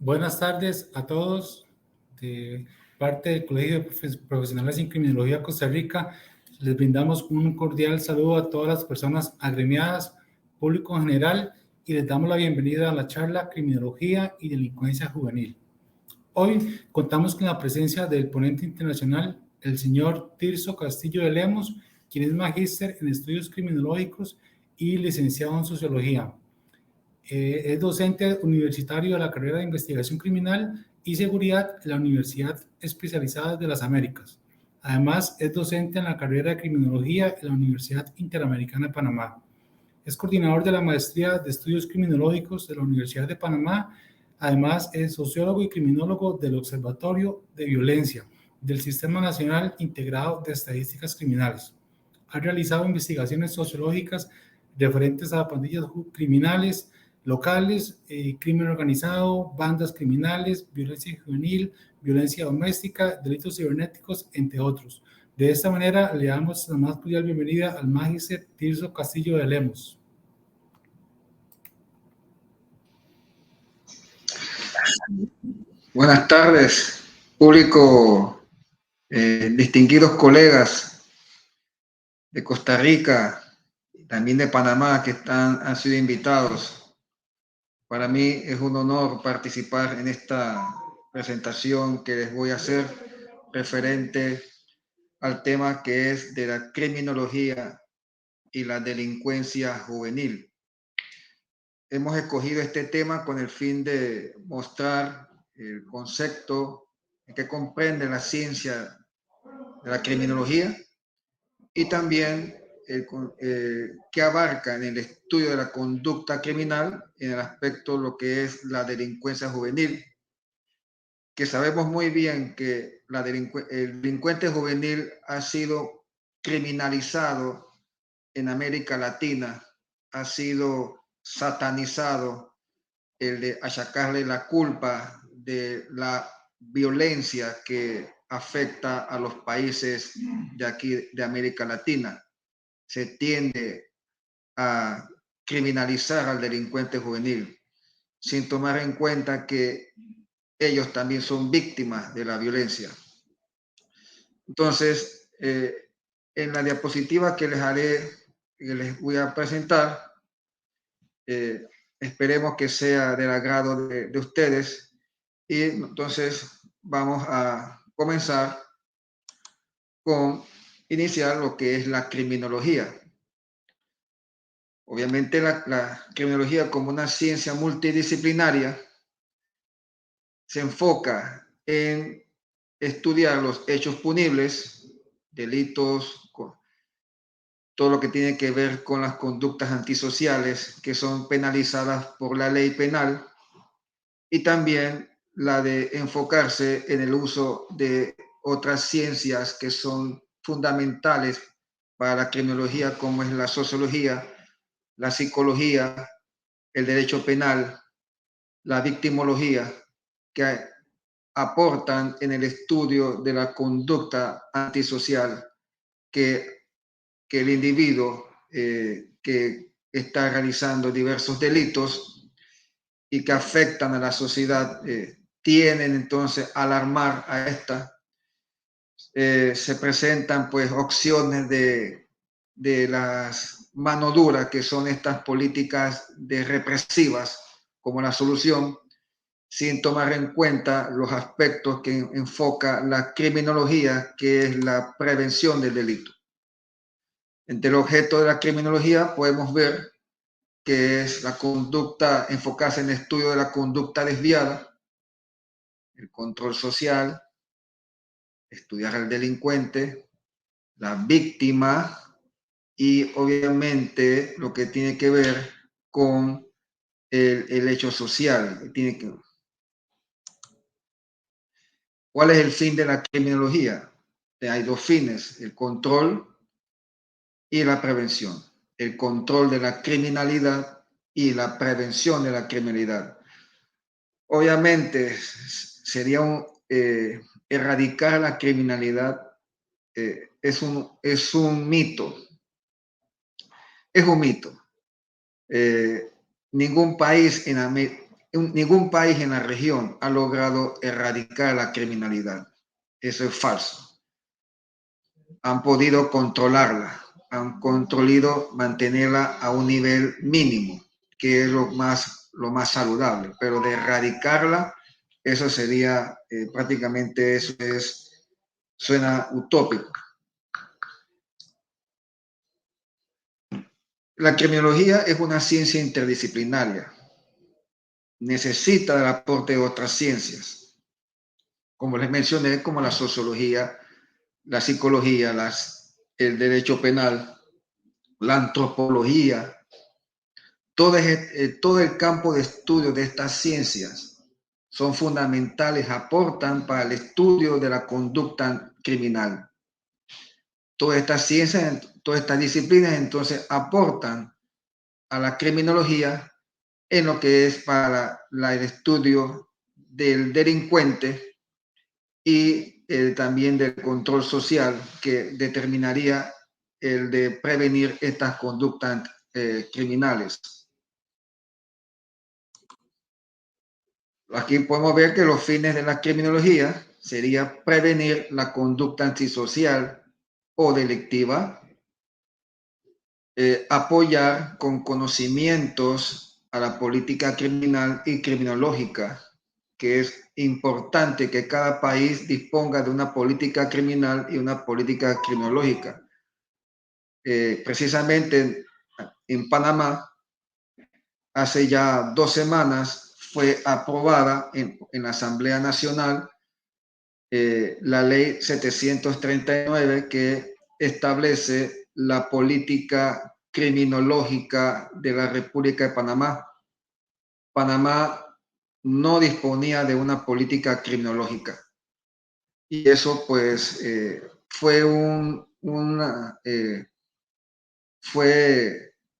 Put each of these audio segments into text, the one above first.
Buenas tardes a todos. De parte del Colegio de Profesionales en Criminología Costa Rica, les brindamos un cordial saludo a todas las personas agremiadas, público en general, y les damos la bienvenida a la charla Criminología y Delincuencia Juvenil. Hoy contamos con la presencia del ponente internacional, el señor Tirso Castillo de Lemos, quien es magíster en estudios criminológicos y licenciado en sociología. Es docente universitario de la carrera de Investigación Criminal y Seguridad en la Universidad Especializada de las Américas. Además, es docente en la carrera de Criminología en la Universidad Interamericana de Panamá. Es coordinador de la Maestría de Estudios Criminológicos de la Universidad de Panamá. Además, es sociólogo y criminólogo del Observatorio de Violencia del Sistema Nacional Integrado de Estadísticas Criminales. Ha realizado investigaciones sociológicas referentes a pandillas criminales locales, crimen organizado, bandas criminales, violencia juvenil, violencia doméstica, delitos cibernéticos, entre otros. De esta manera, le damos la más cordial bienvenida al magíster Tirso Castillo de Lemos. Buenas tardes, público, distinguidos colegas de Costa Rica, también de Panamá que han sido invitados. Para mí es un honor participar en esta presentación que les voy a hacer referente al tema que es de la criminología y la delincuencia juvenil. Hemos escogido este tema con el fin de mostrar el concepto que comprende la ciencia de la criminología y también que abarca en el estudio de la conducta criminal en el aspecto lo que es la delincuencia juvenil, que sabemos muy bien que el delincuente juvenil ha sido criminalizado en América Latina, ha sido satanizado el de achacarle la culpa de la violencia que afecta a los países de aquí de América Latina. Se tiende a criminalizar al delincuente juvenil sin tomar en cuenta que ellos también son víctimas de la violencia. Entonces, en la diapositiva que les voy a presentar, esperemos que sea del agrado de ustedes. Y entonces vamos a comenzar con iniciar lo que es la criminología. Obviamente la criminología como una ciencia multidisciplinaria se enfoca en estudiar los hechos punibles, delitos, todo lo que tiene que ver con las conductas antisociales que son penalizadas por la ley penal, y también la de enfocarse en el uso de otras ciencias que son fundamentales para la criminología, como es la sociología, la psicología, el derecho penal, la victimología, que aportan en el estudio de la conducta antisocial que el individuo que está realizando diversos delitos y que afectan a la sociedad tienen entonces a alarmar a esta. Se presentan pues opciones de las mano duras, que son estas políticas de represivas como la solución, sin tomar en cuenta los aspectos que enfoca la criminología, que es la prevención del delito. Entre el objeto de la criminología podemos ver que es la conducta, enfocarse en el estudio de la conducta desviada, el control social, estudiar al delincuente, la víctima y obviamente lo que tiene que ver con el hecho social. ¿Cuál es el fin de la criminología? Hay dos fines: el control y la prevención. El control de la criminalidad y la prevención de la criminalidad. Obviamente sería erradicar la criminalidad. Es un mito. Es un mito. Ningún país en ningún país en la región ha logrado erradicar la criminalidad. Eso es falso. Han podido controlarla, han controlado mantenerla a un nivel mínimo, que es lo más saludable, pero de erradicarla, eso sería prácticamente, suena utópico. La criminología es una ciencia interdisciplinaria. Necesita el aporte de otras ciencias, como les mencioné, como la sociología, la psicología, el derecho penal, la antropología, todo el campo de estudio de estas ciencias son fundamentales, aportan para el estudio de la conducta criminal. Todas estas ciencias, todas estas disciplinas entonces aportan a la criminología en lo que es para el estudio del delincuente y también del control social, que determinaría el de prevenir estas conductas criminales. Aquí podemos ver que los fines de la criminología sería prevenir la conducta antisocial o delictiva, apoyar con conocimientos a la política criminal y criminológica, que es importante que cada país disponga de una política criminal y una política criminológica. Precisamente en Panamá, hace ya 2 semanas, fue aprobada en la Asamblea Nacional la ley 739 que establece la política criminológica de la República de Panamá. Panamá no disponía de una política criminológica. Y eso pues fue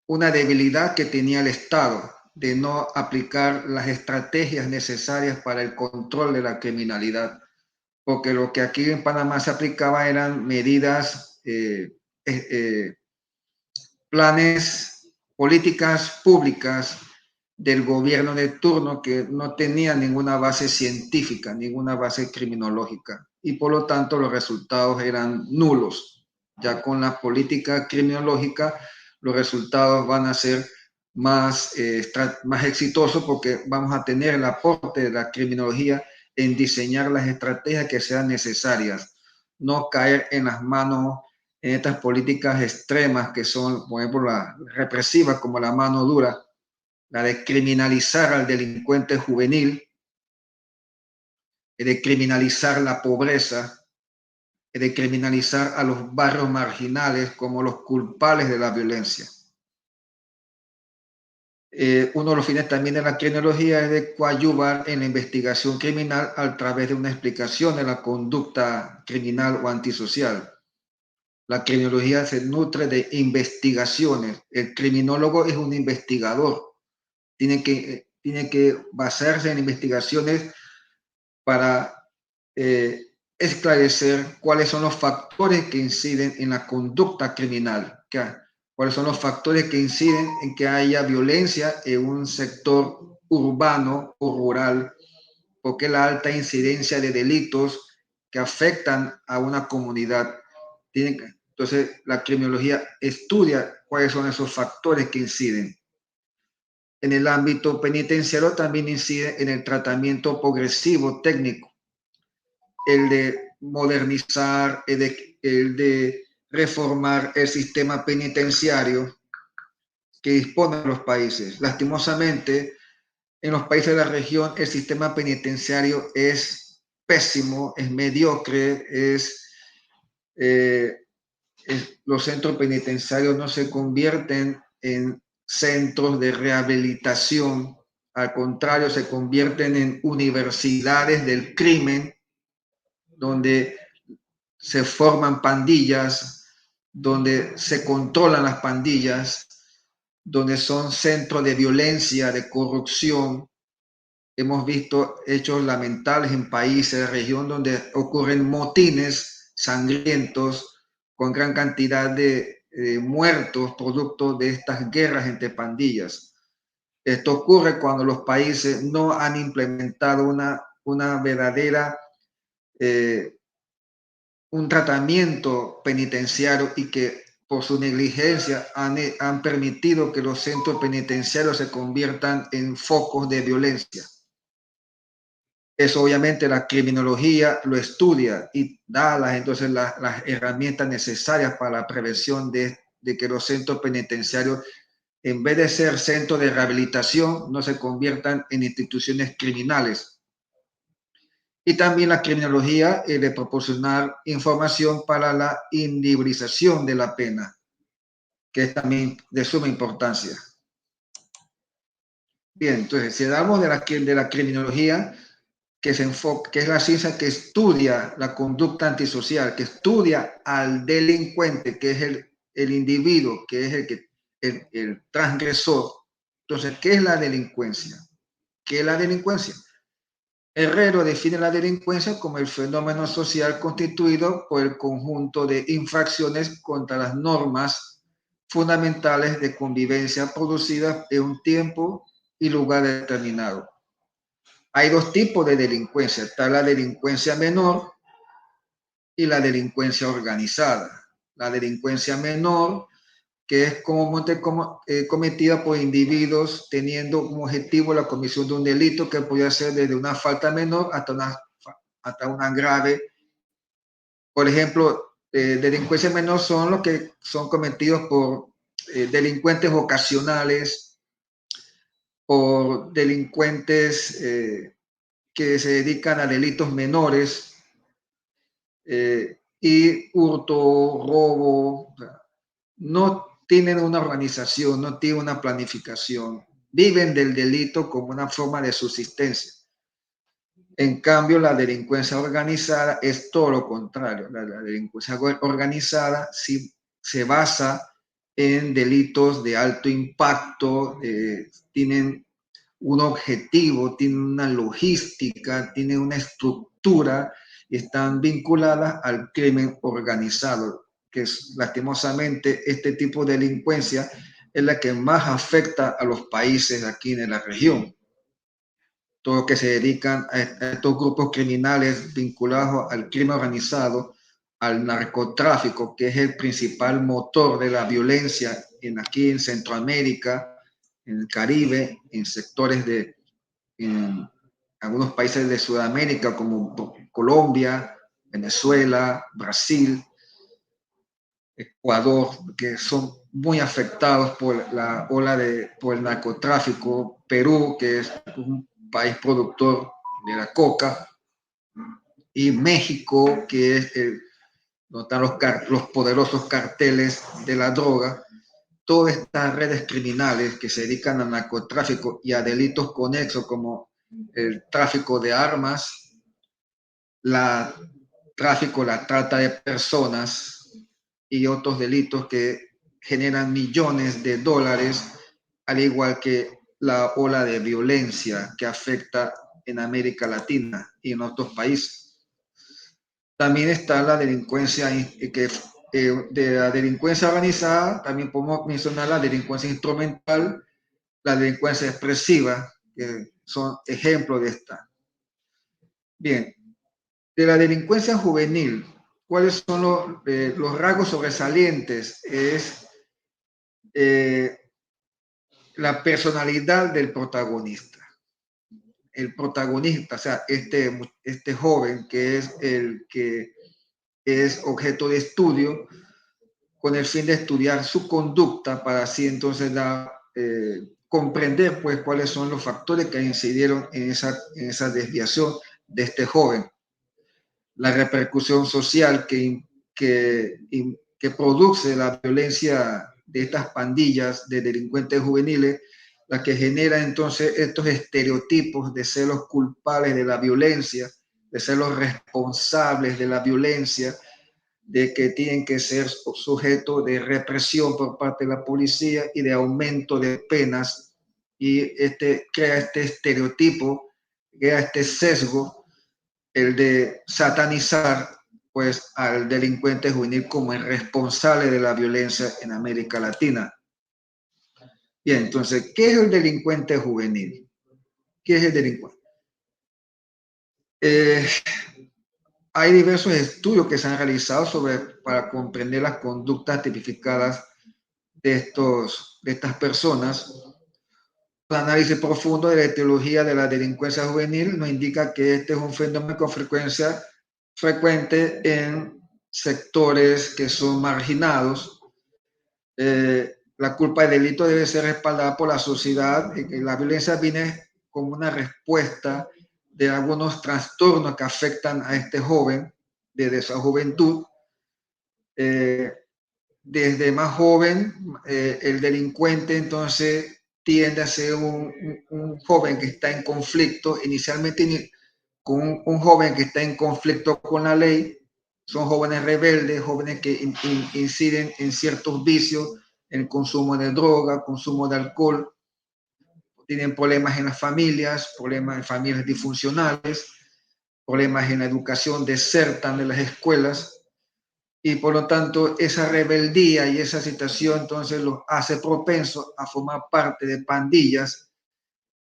una debilidad que tenía el Estado de no aplicar las estrategias necesarias para el control de la criminalidad, porque lo que aquí en Panamá se aplicaba eran medidas, planes, políticas públicas del gobierno de turno que no tenía ninguna base científica, ninguna base criminológica, y por lo tanto los resultados eran nulos. Ya con la política criminológica los resultados van a ser más exitosos, porque vamos a tener el aporte de la criminología en diseñar las estrategias que sean necesarias, no caer en las manos en estas políticas extremas que son, por ejemplo, la represiva, como la mano dura, la de criminalizar al delincuente juvenil, de criminalizar la pobreza, de criminalizar a los barrios marginales como los culpables de la violencia. Uno de los fines también de la criminología es de coadyuvar en la investigación criminal a través de una explicación de la conducta criminal o antisocial. La criminología se nutre de investigaciones. El criminólogo es un investigador. Tiene que basarse en investigaciones para esclarecer cuáles son los factores que inciden en la conducta criminal. Cuáles son los factores que inciden en que haya violencia en un sector urbano o rural, porque la alta incidencia de delitos que afectan a una comunidad. Entonces, la criminología estudia cuáles son esos factores que inciden. En el ámbito penitenciario también incide en el tratamiento progresivo técnico, el de modernizar, el de reformar el sistema penitenciario que disponen los países. Lastimosamente, en los países de la región el sistema penitenciario es pésimo, es mediocre, los centros penitenciarios no se convierten en centros de rehabilitación, al contrario, se convierten en universidades del crimen, donde se forman pandillas, donde se controlan las pandillas, donde son centros de violencia, de corrupción. Hemos visto hechos lamentables en países de región donde ocurren motines sangrientos con gran cantidad de muertos producto de estas guerras entre pandillas. Esto ocurre cuando los países no han implementado una verdadera, un tratamiento penitenciario y que por su negligencia han permitido que los centros penitenciarios se conviertan en focos de violencia. Eso obviamente la criminología lo estudia y da entonces las herramientas necesarias para la prevención de que los centros penitenciarios, en vez de ser centros de rehabilitación, no se conviertan en instituciones criminales. Y también la criminología de proporcionar información para la individualización de la pena, que es también de suma importancia. Bien, entonces, si hablamos de la criminología, que es la ciencia que estudia la conducta antisocial, que estudia al delincuente, que es el individuo, que es el transgresor. Entonces, ¿qué es la delincuencia? ¿Qué es la delincuencia? Herrero define la delincuencia como el fenómeno social constituido por el conjunto de infracciones contra las normas fundamentales de convivencia producidas en un tiempo y lugar determinado. Hay dos tipos de delincuencia. Está la delincuencia menor y la delincuencia organizada. La delincuencia menor, que es comúnmente cometida por individuos teniendo como objetivo la comisión de un delito que puede ser desde una falta menor hasta una grave. Por ejemplo, delincuencia menor son los que son cometidos por delincuentes ocasionales, por delincuentes que se dedican a delitos menores, y hurto, robo. No tienen una organización, no tienen una planificación, viven del delito como una forma de subsistencia. En cambio, la delincuencia organizada es todo lo contrario. La delincuencia organizada sí se basa en delitos de alto impacto, tienen un objetivo, tienen una logística, tienen una estructura y están vinculadas al crimen organizado, que es lastimosamente este tipo de delincuencia es la que más afecta a los países aquí en la región. Todos los que se dedican a estos grupos criminales vinculados al crimen organizado, al narcotráfico, que es el principal motor de la violencia aquí en Centroamérica, en el Caribe, en sectores en algunos países de Sudamérica como Colombia, Venezuela, Brasil, Ecuador, que son muy afectados por la ola por el narcotráfico. Perú, que es un país productor de la coca, y México, que es donde están los poderosos carteles de la droga. Todas estas redes criminales que se dedican al narcotráfico y a delitos conexos como el tráfico de armas, la trata de personas y otros delitos que generan millones de dólares, al igual que la ola de violencia que afecta en América Latina y en otros países. También está la delincuencia de la delincuencia organizada, también podemos mencionar la delincuencia instrumental, la delincuencia expresiva, que son ejemplos de esta. Bien, de la delincuencia juvenil, ¿cuáles son los rasgos sobresalientes? Es la personalidad del protagonista. El protagonista, o sea, este joven que es el que es objeto de estudio, con el fin de estudiar su conducta para así entonces comprender pues cuáles son los factores que incidieron en esa desviación de este joven. La repercusión social que produce la violencia de estas pandillas de delincuentes juveniles, la que genera entonces estos estereotipos de ser los culpables de la violencia, de ser los responsables de la violencia, de que tienen que ser sujetos de represión por parte de la policía y de aumento de penas, y crea este estereotipo, crea este sesgo, el de satanizar pues al delincuente juvenil como el responsable de la violencia en América Latina. Bien, entonces, ¿qué es el delincuente juvenil? ¿Qué es el delincuente? Hay diversos estudios que se han realizado para comprender las conductas tipificadas de estas personas. Un análisis profundo de la etiología de la delincuencia juvenil nos indica que este es un fenómeno con frecuencia frecuente en sectores que son marginados. La culpa del delito debe ser respaldada por la sociedad. La violencia viene como una respuesta de algunos trastornos que afectan a este joven desde su juventud. Desde más joven, el delincuente entonces tiende a ser un joven que está en conflicto, inicialmente con un joven que está en conflicto con la ley. Son jóvenes rebeldes, jóvenes que inciden en ciertos vicios, el consumo de droga, consumo de alcohol, tienen problemas en las familias, problemas en familias disfuncionales, problemas en la educación, desertan de las escuelas y por lo tanto esa rebeldía y esa situación entonces los hace propensos a formar parte de pandillas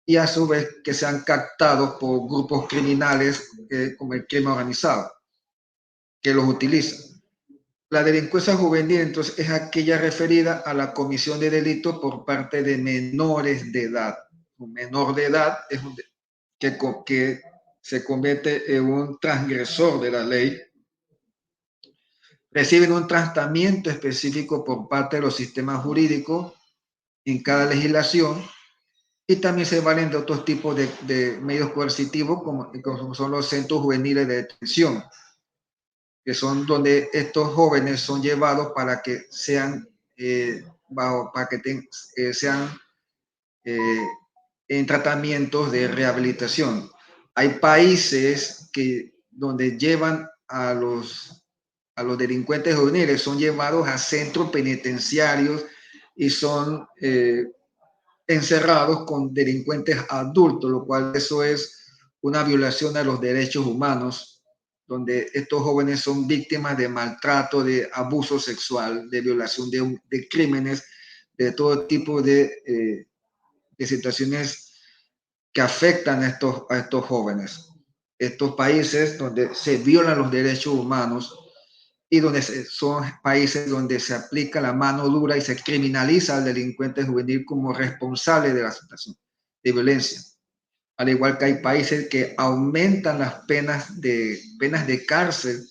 y a su vez que sean captados por grupos criminales como el crimen organizado, que los utilizan. La delincuencia juvenil entonces es aquella referida a la comisión de delitos por parte de menores de edad. Un menor de edad es que se convierte en un transgresor de la ley, reciben un tratamiento específico por parte de los sistemas jurídicos en cada legislación y también se valen de otros tipos de medios coercitivos como son los centros juveniles de detención, que son donde estos jóvenes son llevados para que sean sean en tratamientos de rehabilitación. Hay países donde llevan a los delincuentes juveniles, son llevados a centros penitenciarios y son encerrados con delincuentes adultos, lo cual eso es una violación a los derechos humanos, donde estos jóvenes son víctimas de maltrato, de abuso sexual, de violación, de crímenes, de todo tipo de situaciones que afectan a estos jóvenes. Estos países donde se violan los derechos humanos y donde son países donde se aplica la mano dura y se criminaliza al delincuente juvenil como responsable de la situación de violencia. Al igual que hay países que aumentan las penas de cárcel.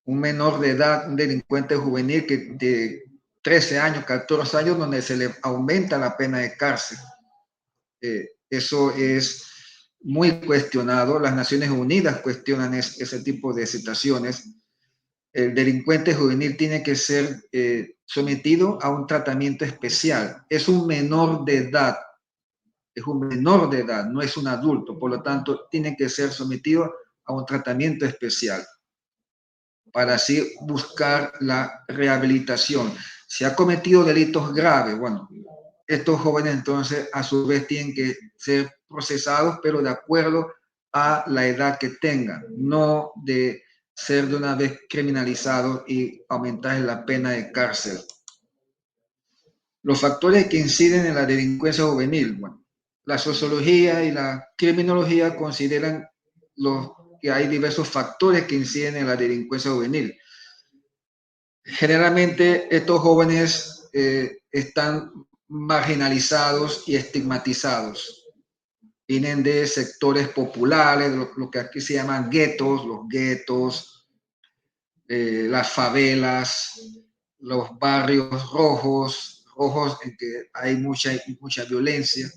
Un menor de edad, un delincuente juvenil que de 13 años, 14 años, donde se le aumenta la pena de cárcel. Eso es muy cuestionado. Las Naciones Unidas cuestionan ese tipo de situaciones. El delincuente juvenil tiene que ser sometido a un tratamiento especial. Es un menor de edad, no es un adulto, por lo tanto, tiene que ser sometido a un tratamiento especial para así buscar la rehabilitación. Si ha cometido delitos graves, bueno, estos jóvenes entonces a su vez tienen que ser procesados, pero de acuerdo a la edad que tengan, no de ser de una vez criminalizados y aumentar la pena de cárcel. Los factores que inciden en la delincuencia juvenil, bueno, la sociología y la criminología consideran que hay diversos factores que inciden en la delincuencia juvenil. Generalmente estos jóvenes están marginalizados y estigmatizados. Vienen de sectores populares, lo que aquí se llaman guetos, los guetos, las favelas, los barrios rojos en que hay mucha violencia.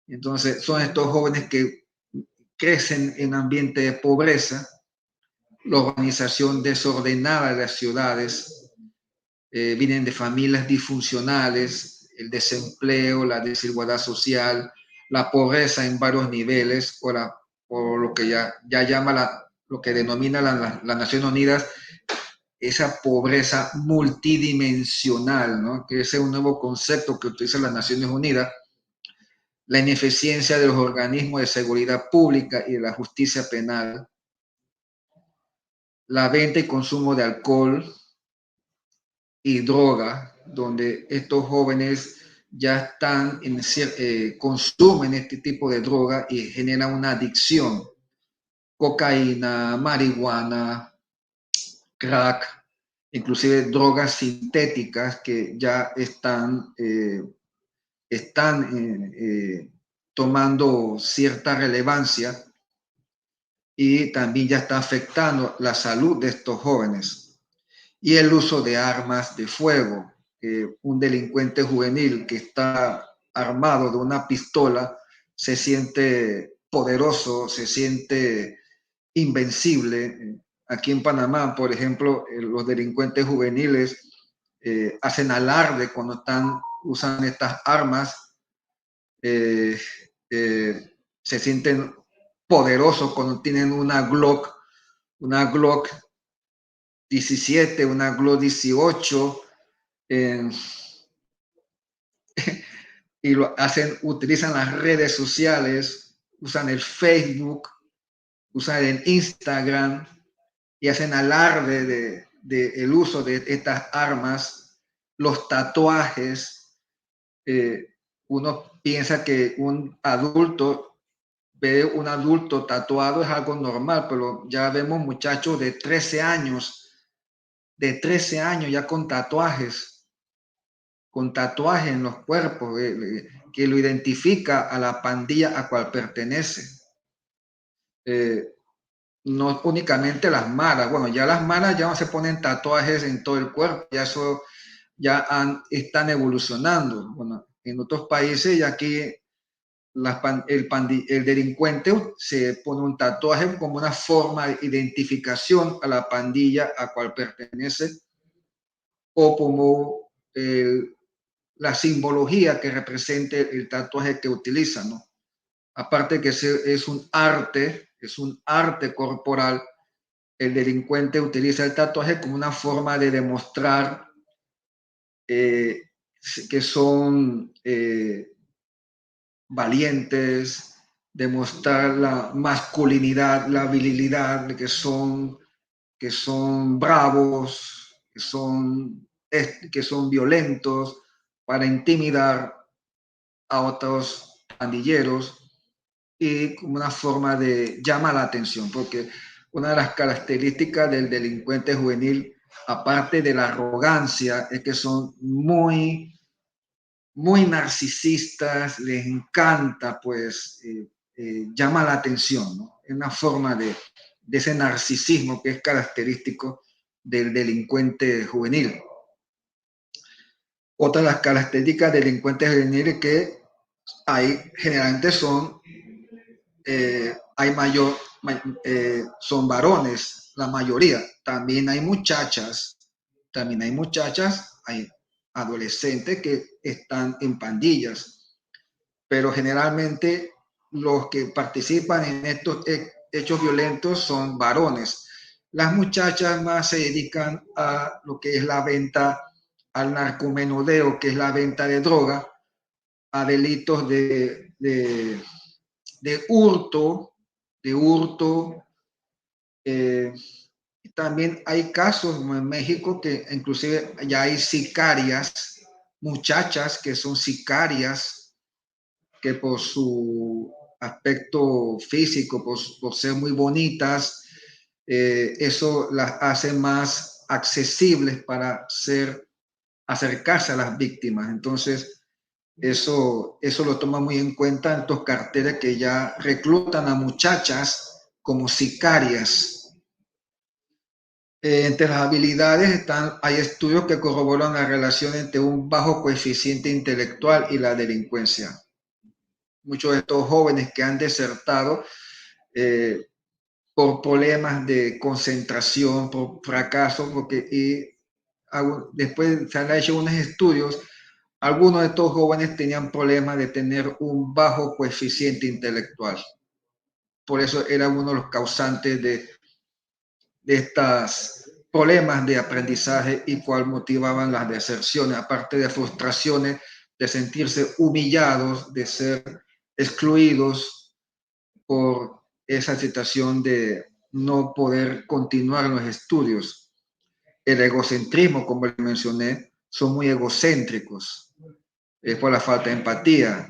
Entonces son estos jóvenes que crecen en ambiente de pobreza, la organización desordenada de las ciudades, vienen de familias disfuncionales, el desempleo, la desigualdad social, la pobreza en varios niveles, o lo que ya llama lo que denomina las Naciones Unidas, esa pobreza multidimensional, ¿no? Que ese es un nuevo concepto que utilizan las Naciones Unidas, la ineficiencia de los organismos de seguridad pública y de la justicia penal, la venta y consumo de alcohol y droga, donde estos jóvenes ya están consumen este tipo de droga y genera una adicción. Cocaína, marihuana, crack, inclusive drogas sintéticas que ya están tomando cierta relevancia y también ya está afectando la salud de estos jóvenes. Y el uso de armas de fuego. Un delincuente juvenil que está armado de una pistola se siente poderoso, se siente invencible. Aquí en Panamá, por ejemplo, los delincuentes juveniles hacen alarde cuando usan estas armas, se sienten poderosos cuando tienen una Glock 17, una Glock 18, y utilizan las redes sociales, usan el Facebook, usan el Instagram y hacen alarde el uso de estas armas, los tatuajes. Uno piensa que un adulto ve un adulto tatuado es algo normal, pero ya vemos muchachos de 13 años ya con tatuajes en los cuerpos, que lo identifica a la pandilla a cual pertenece. No únicamente las maras, bueno, ya las maras ya no se ponen tatuajes en todo el cuerpo, ya eso están evolucionando. Bueno, en otros países, y aquí el delincuente se pone un tatuaje como una forma de identificación a la pandilla a cual pertenece, o como la simbología que represente el tatuaje que utiliza, ¿no? Aparte que es un arte corporal, el delincuente utiliza el tatuaje como una forma de demostrar que son valientes, demostrar la masculinidad, la virilidad, que son bravos, que son violentos, para intimidar a otros pandilleros, y como una forma de llamar la atención, porque una de las características del delincuente juvenil, aparte de la arrogancia, es que son muy narcisistas, les encanta, pues, llama la atención, ¿no? Es una forma de ese narcisismo que es característico del delincuente juvenil. Otra de las características del delincuente juvenil que generalmente son son varones, la mayoría. También hay muchachas, hay adolescentes que están en pandillas, pero generalmente los que participan en estos hechos violentos son varones. Las muchachas más se dedican a lo que es la venta, al narcomenudeo, que es la venta de droga, a delitos de hurto. También hay casos en México que inclusive ya hay sicarias, muchachas que son sicarias, que por su aspecto físico, por ser muy bonitas, eso las hace más accesibles para acercarse a las víctimas. Entonces, eso lo toma muy en cuenta en estos carteles que ya reclutan a muchachas como sicarias. Entre las habilidades hay estudios que corroboran la relación entre un bajo coeficiente intelectual y la delincuencia. Muchos de estos jóvenes que han desertado por problemas de concentración, por fracaso, después se han hecho unos estudios, algunos de estos jóvenes tenían problemas de tener un bajo coeficiente intelectual. Por eso era uno de los causantes de estos problemas de aprendizaje y cuál motivaban las deserciones, aparte de frustraciones, de sentirse humillados, de ser excluidos por esa situación de no poder continuar los estudios. El egocentrismo, como les mencioné, son muy egocéntricos. por la falta de empatía.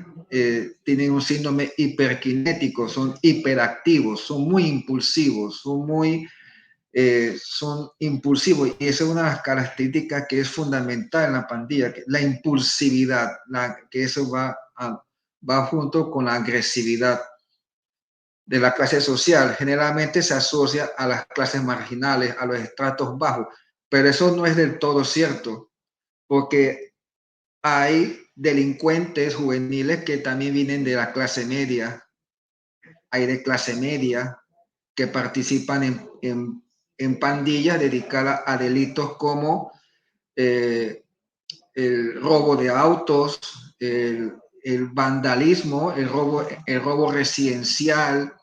Tienen un síndrome hiperkinético, son hiperactivos, son muy impulsivos, son impulsivos, y esa es una de las características que es fundamental en la pandilla, la impulsividad, que eso va junto con la agresividad de la clase social. Generalmente se asocia a las clases marginales, a los estratos bajos, pero eso no es del todo cierto, porque hay delincuentes juveniles que también vienen de la clase media, hay de clase media que participan en pandillas dedicadas a delitos como el robo de autos, el vandalismo, el robo residencial,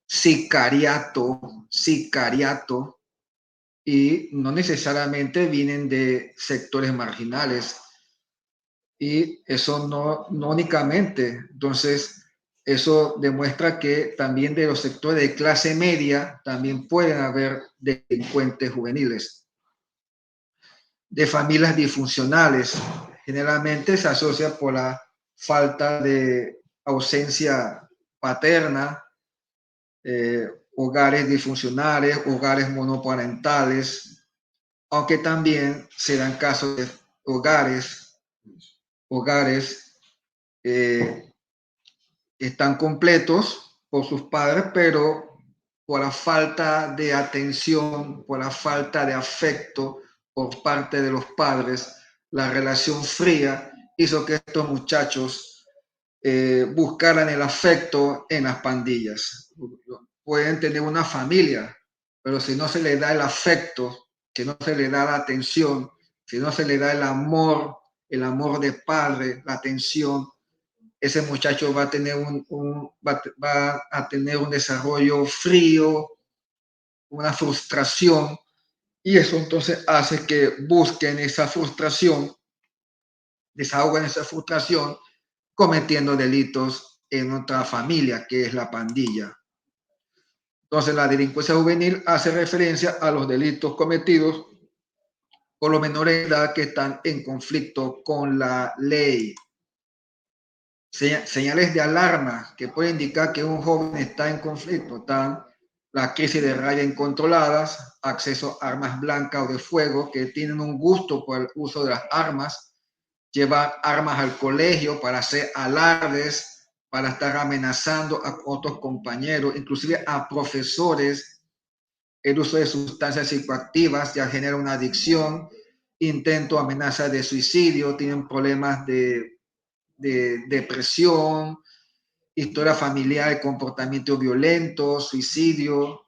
sicariato, y no necesariamente vienen de sectores marginales. Y eso no únicamente. Entonces, eso demuestra que también de los sectores de clase media también pueden haber delincuentes juveniles. De familias disfuncionales, generalmente se asocia por la falta de ausencia paterna, hogares disfuncionales, hogares monoparentales, aunque también se dan casos de hogares están completos por sus padres, pero por la falta de atención, por la falta de afecto por parte de los padres, la relación fría hizo que estos muchachos buscaran el afecto en las pandillas. Pueden tener una familia, pero si no se les da el afecto, si no se les da la atención, si no se les da el amor de padre, la atención, ese muchacho va a tener va a tener un desarrollo frío, una frustración, y eso entonces hace que busquen esa frustración, desahoguen esa frustración cometiendo delitos en otra familia, que es la pandilla. Entonces, la delincuencia juvenil hace referencia a los delitos cometidos por los menores de edad que están en conflicto con la ley. Señales de alarma que pueden indicar que un joven está en conflicto: están la crisis de raya incontroladas, acceso a armas blancas o de fuego, que tienen un gusto por el uso de las armas, llevar armas al colegio para hacer alardes, para estar amenazando a otros compañeros, inclusive a profesores. El uso de sustancias psicoactivas ya genera una adicción, intento, amenaza de suicidio, tienen problemas de depresión, historia familiar de comportamiento violento, suicidio,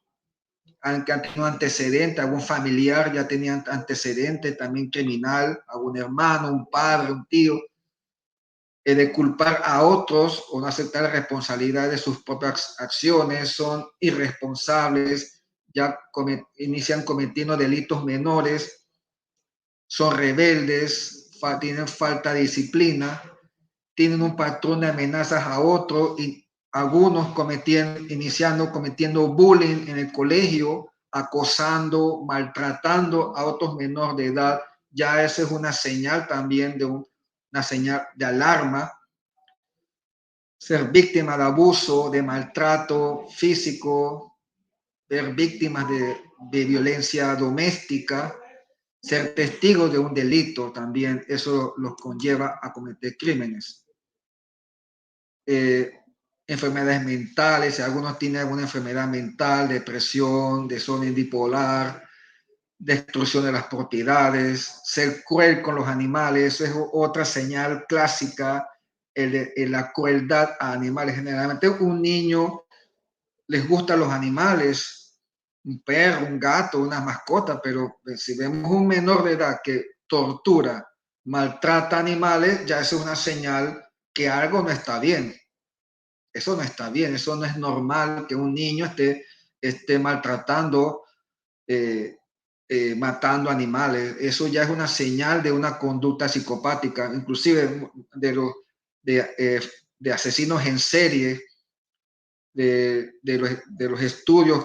han tenido antecedente, algún familiar ya tenía antecedente también criminal, algún hermano, un padre, un tío, de culpar a otros o no aceptar la responsabilidad de sus propias acciones, son irresponsables, ya inician cometiendo delitos menores, son rebeldes, tienen falta de disciplina, tienen un patrón de amenazas a otros, y algunos cometiendo bullying en el colegio, acosando, maltratando a otros menores de edad. Ya esa es una señal también una señal de alarma. Ser víctima de abuso, de maltrato físico, ser víctimas de violencia doméstica, ser testigos de un delito también, eso los conlleva a cometer crímenes. Enfermedades mentales, si algunos tienen alguna enfermedad mental, depresión, desorden bipolar, destrucción de las propiedades, ser cruel con los animales, eso es otra señal clásica, la crueldad a animales. Generalmente un niño les gustan los animales, un perro, un gato, una mascota, pero si vemos un menor de edad que tortura, maltrata animales, ya eso es una señal que algo no está bien. Eso no está bien, eso no es normal que un niño esté maltratando, matando animales. Eso ya es una señal de una conducta psicopática, inclusive de asesinos en serie, de los estudios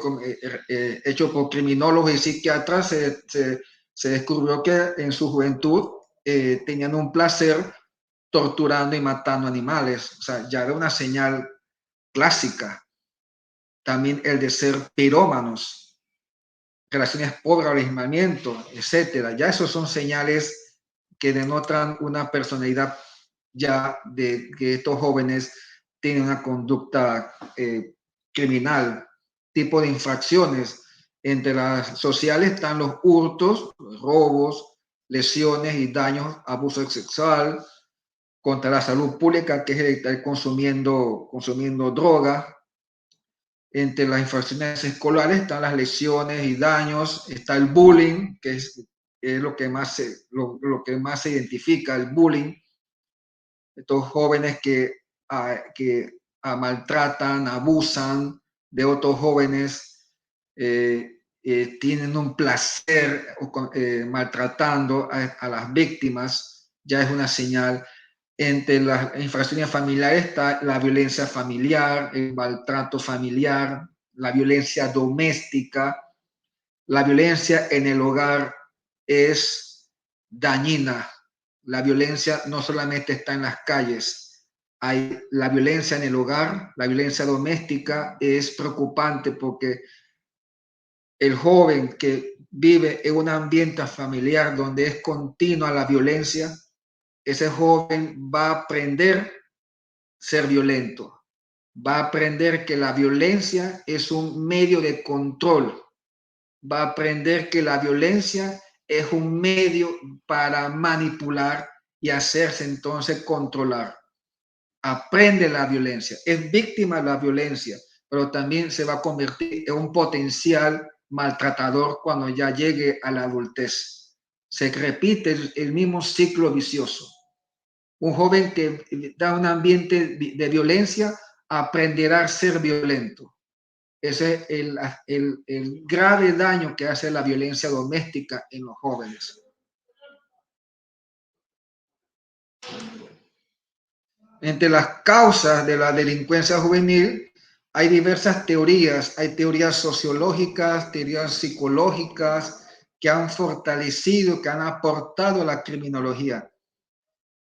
hechos por criminólogos y psiquiatras. Se descubrió que en su juventud tenían un placer torturando y matando animales. O sea, ya era una señal clásica. También el de ser pirómanos, relaciones por alejamiento, etcétera. Ya esos son señales que denotan una personalidad ya de que estos jóvenes tienen una conducta criminal, tipo de infracciones. Entre las sociales están los hurtos, los robos, lesiones y daños, abuso sexual, contra la salud pública, que es el estar consumiendo droga. Entre las infracciones escolares están las lesiones y daños, está el bullying, que es lo que más se identifica, el bullying. Estos jóvenes que maltratan, abusan de otros jóvenes, tienen un placer maltratando a las víctimas, ya es una señal. Entre las infracciones familiares está la violencia familiar, el maltrato familiar, la violencia doméstica. La violencia en el hogar es dañina. La violencia no solamente está en las calles, hay la violencia en el hogar, la violencia doméstica es preocupante porque el joven que vive en un ambiente familiar donde es continua la violencia, ese joven va a aprender a ser violento, va a aprender que la violencia es un medio de control, va a aprender que la violencia es un medio para manipular y hacerse entonces controlar. Aprende la violencia, es víctima de la violencia, pero también se va a convertir en un potencial maltratador cuando ya llegue a la adultez. Se repite el mismo ciclo vicioso. Un joven que da un ambiente de violencia aprenderá a ser violento. Ese es el grave daño que hace la violencia doméstica en los jóvenes. Entre las causas de la delincuencia juvenil hay diversas teorías. Hay teorías sociológicas, teorías psicológicas que han fortalecido, que han aportado a la criminología.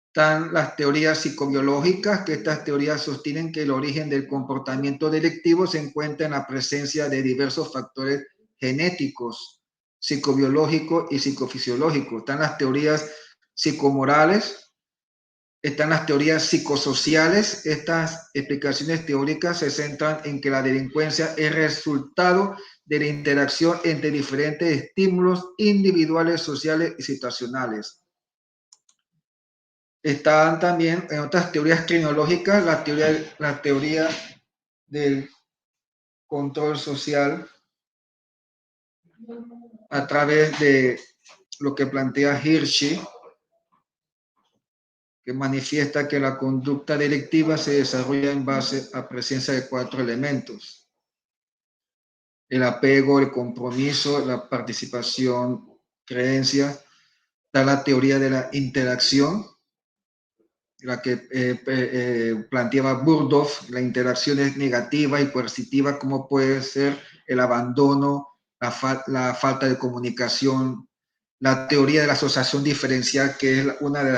Están las teorías psicobiológicas, que estas teorías sostienen que el origen del comportamiento delictivo se encuentra en la presencia de diversos factores genéticos, psicobiológicos y psicofisiológicos. Están las teorías psicomorales, están las teorías psicosociales. Estas explicaciones teóricas se centran en que la delincuencia es resultado de la interacción entre diferentes estímulos individuales, sociales y situacionales. Están también en otras teorías criminológicas la teoría del control social a través de lo que plantea Hirschi, que manifiesta que la conducta delictiva se desarrolla en base a presencia de 4 elementos: el apego, el compromiso, la participación, creencia. Está la teoría de la interacción, la que planteaba Burgdorf. La interacción es negativa y coercitiva, como puede ser el abandono, la falta de comunicación. La teoría de la asociación diferencial, que es una de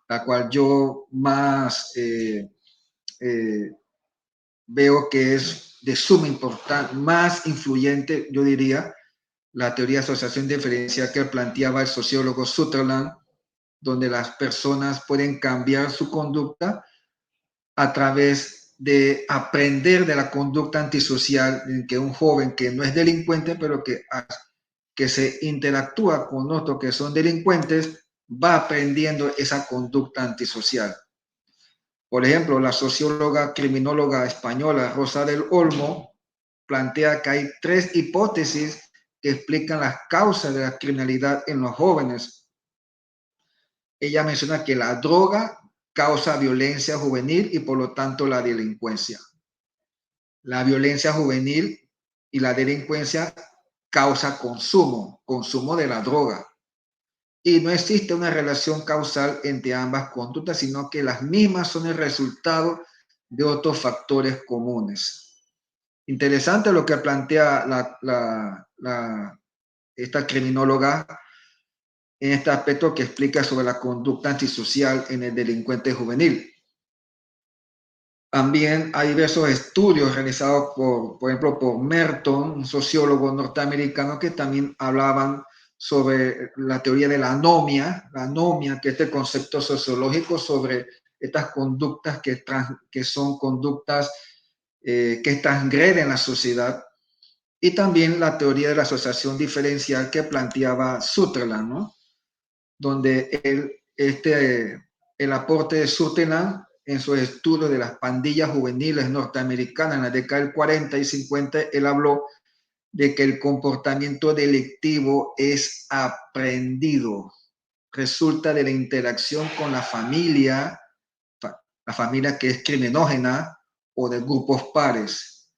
la cual yo más veo que es de suma importancia, más influyente, yo diría, la teoría de asociación diferencial que planteaba el sociólogo Sutherland, donde las personas pueden cambiar su conducta a través de aprender de la conducta antisocial, en que un joven que no es delincuente, pero que se interactúa con otros que son delincuentes, va aprendiendo esa conducta antisocial. Por ejemplo, la socióloga criminóloga española Rosa del Olmo plantea que hay 3 hipótesis que explican las causas de la criminalidad en los jóvenes. Ella menciona que la droga causa violencia juvenil y por lo tanto la delincuencia. La violencia juvenil y la delincuencia causa consumo de la droga. Y no existe una relación causal entre ambas conductas, sino que las mismas son el resultado de otros factores comunes. Interesante lo que plantea esta criminóloga, en este aspecto que explica sobre la conducta antisocial en el delincuente juvenil. También hay diversos estudios realizados por ejemplo, por Merton, un sociólogo norteamericano, que también hablaban sobre la teoría de la anomia, que es el concepto sociológico sobre estas conductas que son conductas que transgreden la sociedad, y también la teoría de la asociación diferencial que planteaba Sutherland, ¿no? Donde el aporte de Sutherland en su estudio de las pandillas juveniles norteamericanas en la década del 40 y 50, él habló de que el comportamiento delictivo es aprendido, resulta de la interacción con la familia que es criminógena, o de grupos pares.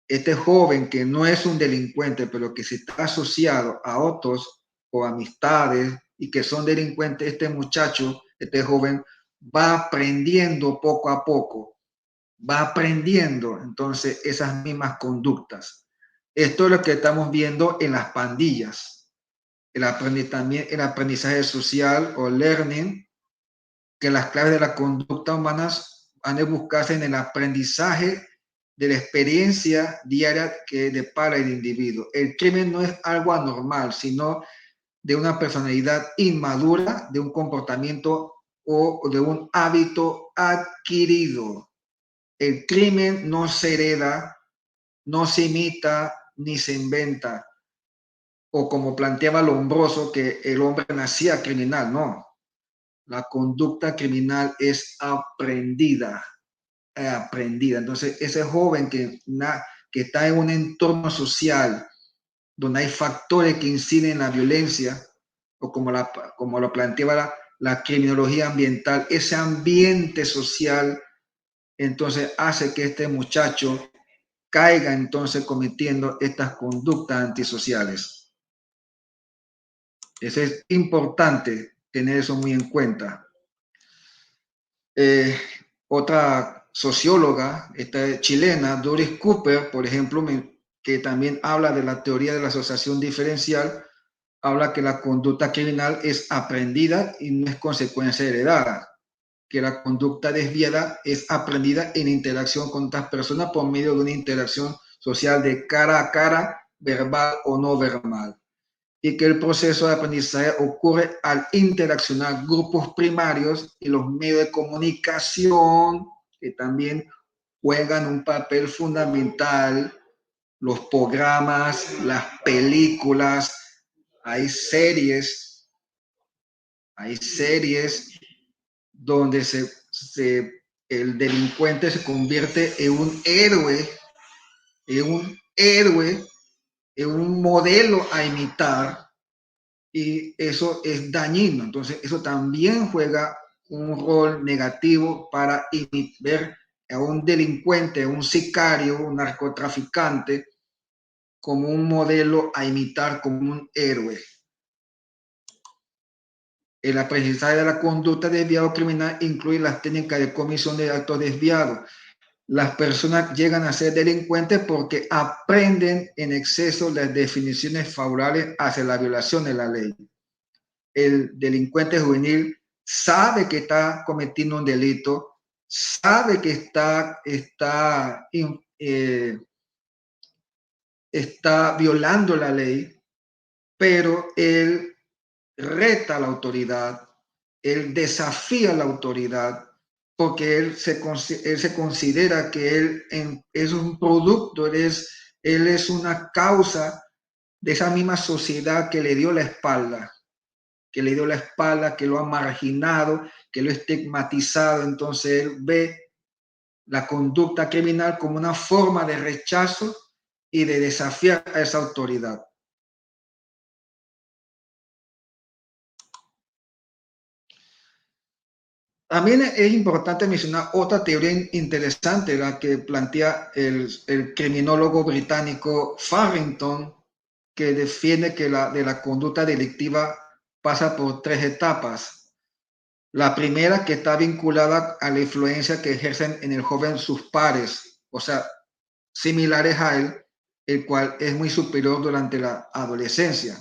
Este joven que no es un delincuente, pero que se está asociado a otros o amistades y que son delincuentes, este muchacho, este joven, va aprendiendo poco a poco, va aprendiendo entonces esas mismas conductas. Esto es lo que estamos viendo en las pandillas, el aprendizaje social o learning, que las claves de la conducta humana han de buscarse en el aprendizaje de la experiencia diaria que depara el individuo. El crimen no es algo anormal, sino de una personalidad inmadura, de un comportamiento o de un hábito adquirido. El crimen no se hereda, no se imita ni se inventa, o como planteaba Lombroso, que el hombre nacía criminal. No, la conducta criminal es aprendida. Entonces, ese joven que está en un entorno social donde hay factores que inciden en la violencia, o como lo planteaba la criminología ambiental, ese ambiente social, entonces hace que este muchacho caiga entonces cometiendo estas conductas antisociales. Eso es importante tener eso muy en cuenta. Otra socióloga, esta chilena, Doris Cooper, por ejemplo, que también habla de la teoría de la asociación diferencial, habla que la conducta criminal es aprendida y no es consecuencia heredada, que la conducta desviada es aprendida en interacción con otras personas por medio de una interacción social de cara a cara, verbal o no verbal, y que el proceso de aprendizaje ocurre al interaccionar grupos primarios y los medios de comunicación, que también juegan un papel fundamental, los programas, las películas, hay series donde el delincuente se convierte en un héroe, en un modelo a imitar, y eso es dañino. Entonces, eso también juega un rol negativo para ver a un delincuente, un sicario, un narcotraficante, como un modelo a imitar, como un héroe. El aprendizaje de la conducta desviada criminal incluye las técnicas de comisión de actos desviados. Las personas llegan a ser delincuentes porque aprenden en exceso las definiciones favorables hacia la violación de la ley. El delincuente juvenil sabe que está cometiendo un delito, sabe que está violando la ley, pero él reta a la autoridad, él desafía a la autoridad, porque él se considera que él es un producto, él es una causa de esa misma sociedad que le dio la espalda, que lo ha marginado, que lo ha estigmatizado. Entonces él ve la conducta criminal como una forma de rechazo y de desafiar a esa autoridad. También es importante mencionar otra teoría interesante, la que plantea el criminólogo británico Farrington, que defiende que de la conducta delictiva pasa por 3 etapas. La primera, que está vinculada a la influencia que ejercen en el joven sus pares, o sea, similares a él, el cual es muy superior durante la adolescencia.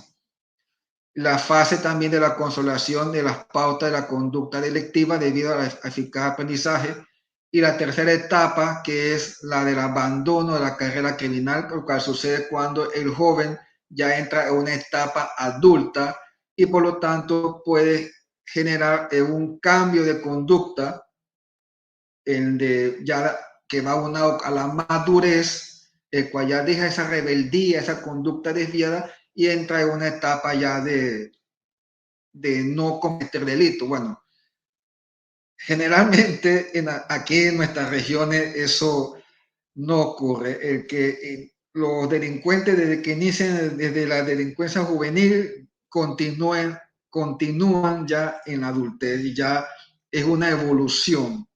La fase también de la consolidación de las pautas de la conducta delictiva debido al eficaz aprendizaje. Y la tercera etapa, que es la del abandono de la carrera criminal, lo cual sucede cuando el joven ya entra en una etapa adulta y por lo tanto puede generar un cambio de conducta ya que va unado a la madurez, el cual ya deja esa rebeldía, esa conducta desviada y entra en una etapa ya de no cometer delito. Bueno, generalmente aquí en nuestras regiones eso no ocurre. Los delincuentes desde que inician desde la delincuencia juvenil continúan ya en la adultez y ya es una evolución,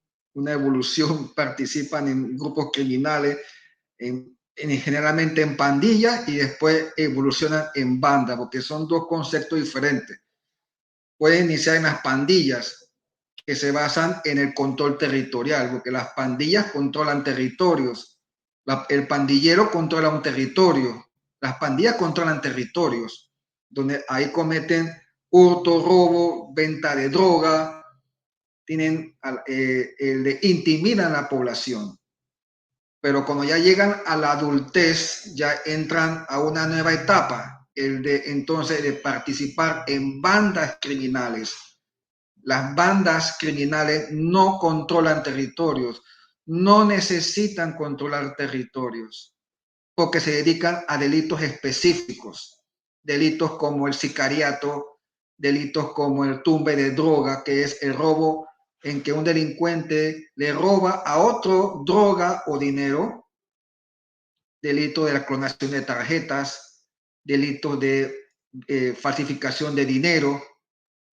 participan en grupos criminales, generalmente en pandillas y después evolucionan en banda, porque son dos conceptos diferentes. Pueden iniciar en las pandillas que se basan en el control territorial, porque las pandillas controlan territorios. El pandillero controla un territorio. Las pandillas controlan territorios, donde ahí cometen hurto, robo, venta de droga, intimidan a la población. Pero cuando ya llegan a la adultez, ya entran a una nueva etapa, entonces de participar en bandas criminales. Las bandas criminales no controlan territorios, no necesitan controlar territorios, porque se dedican a delitos específicos, delitos como el sicariato, delitos como el tumbe de droga, que es el robo en que un delincuente le roba a otro droga o dinero, delito de la clonación de tarjetas, delitos de falsificación de dinero,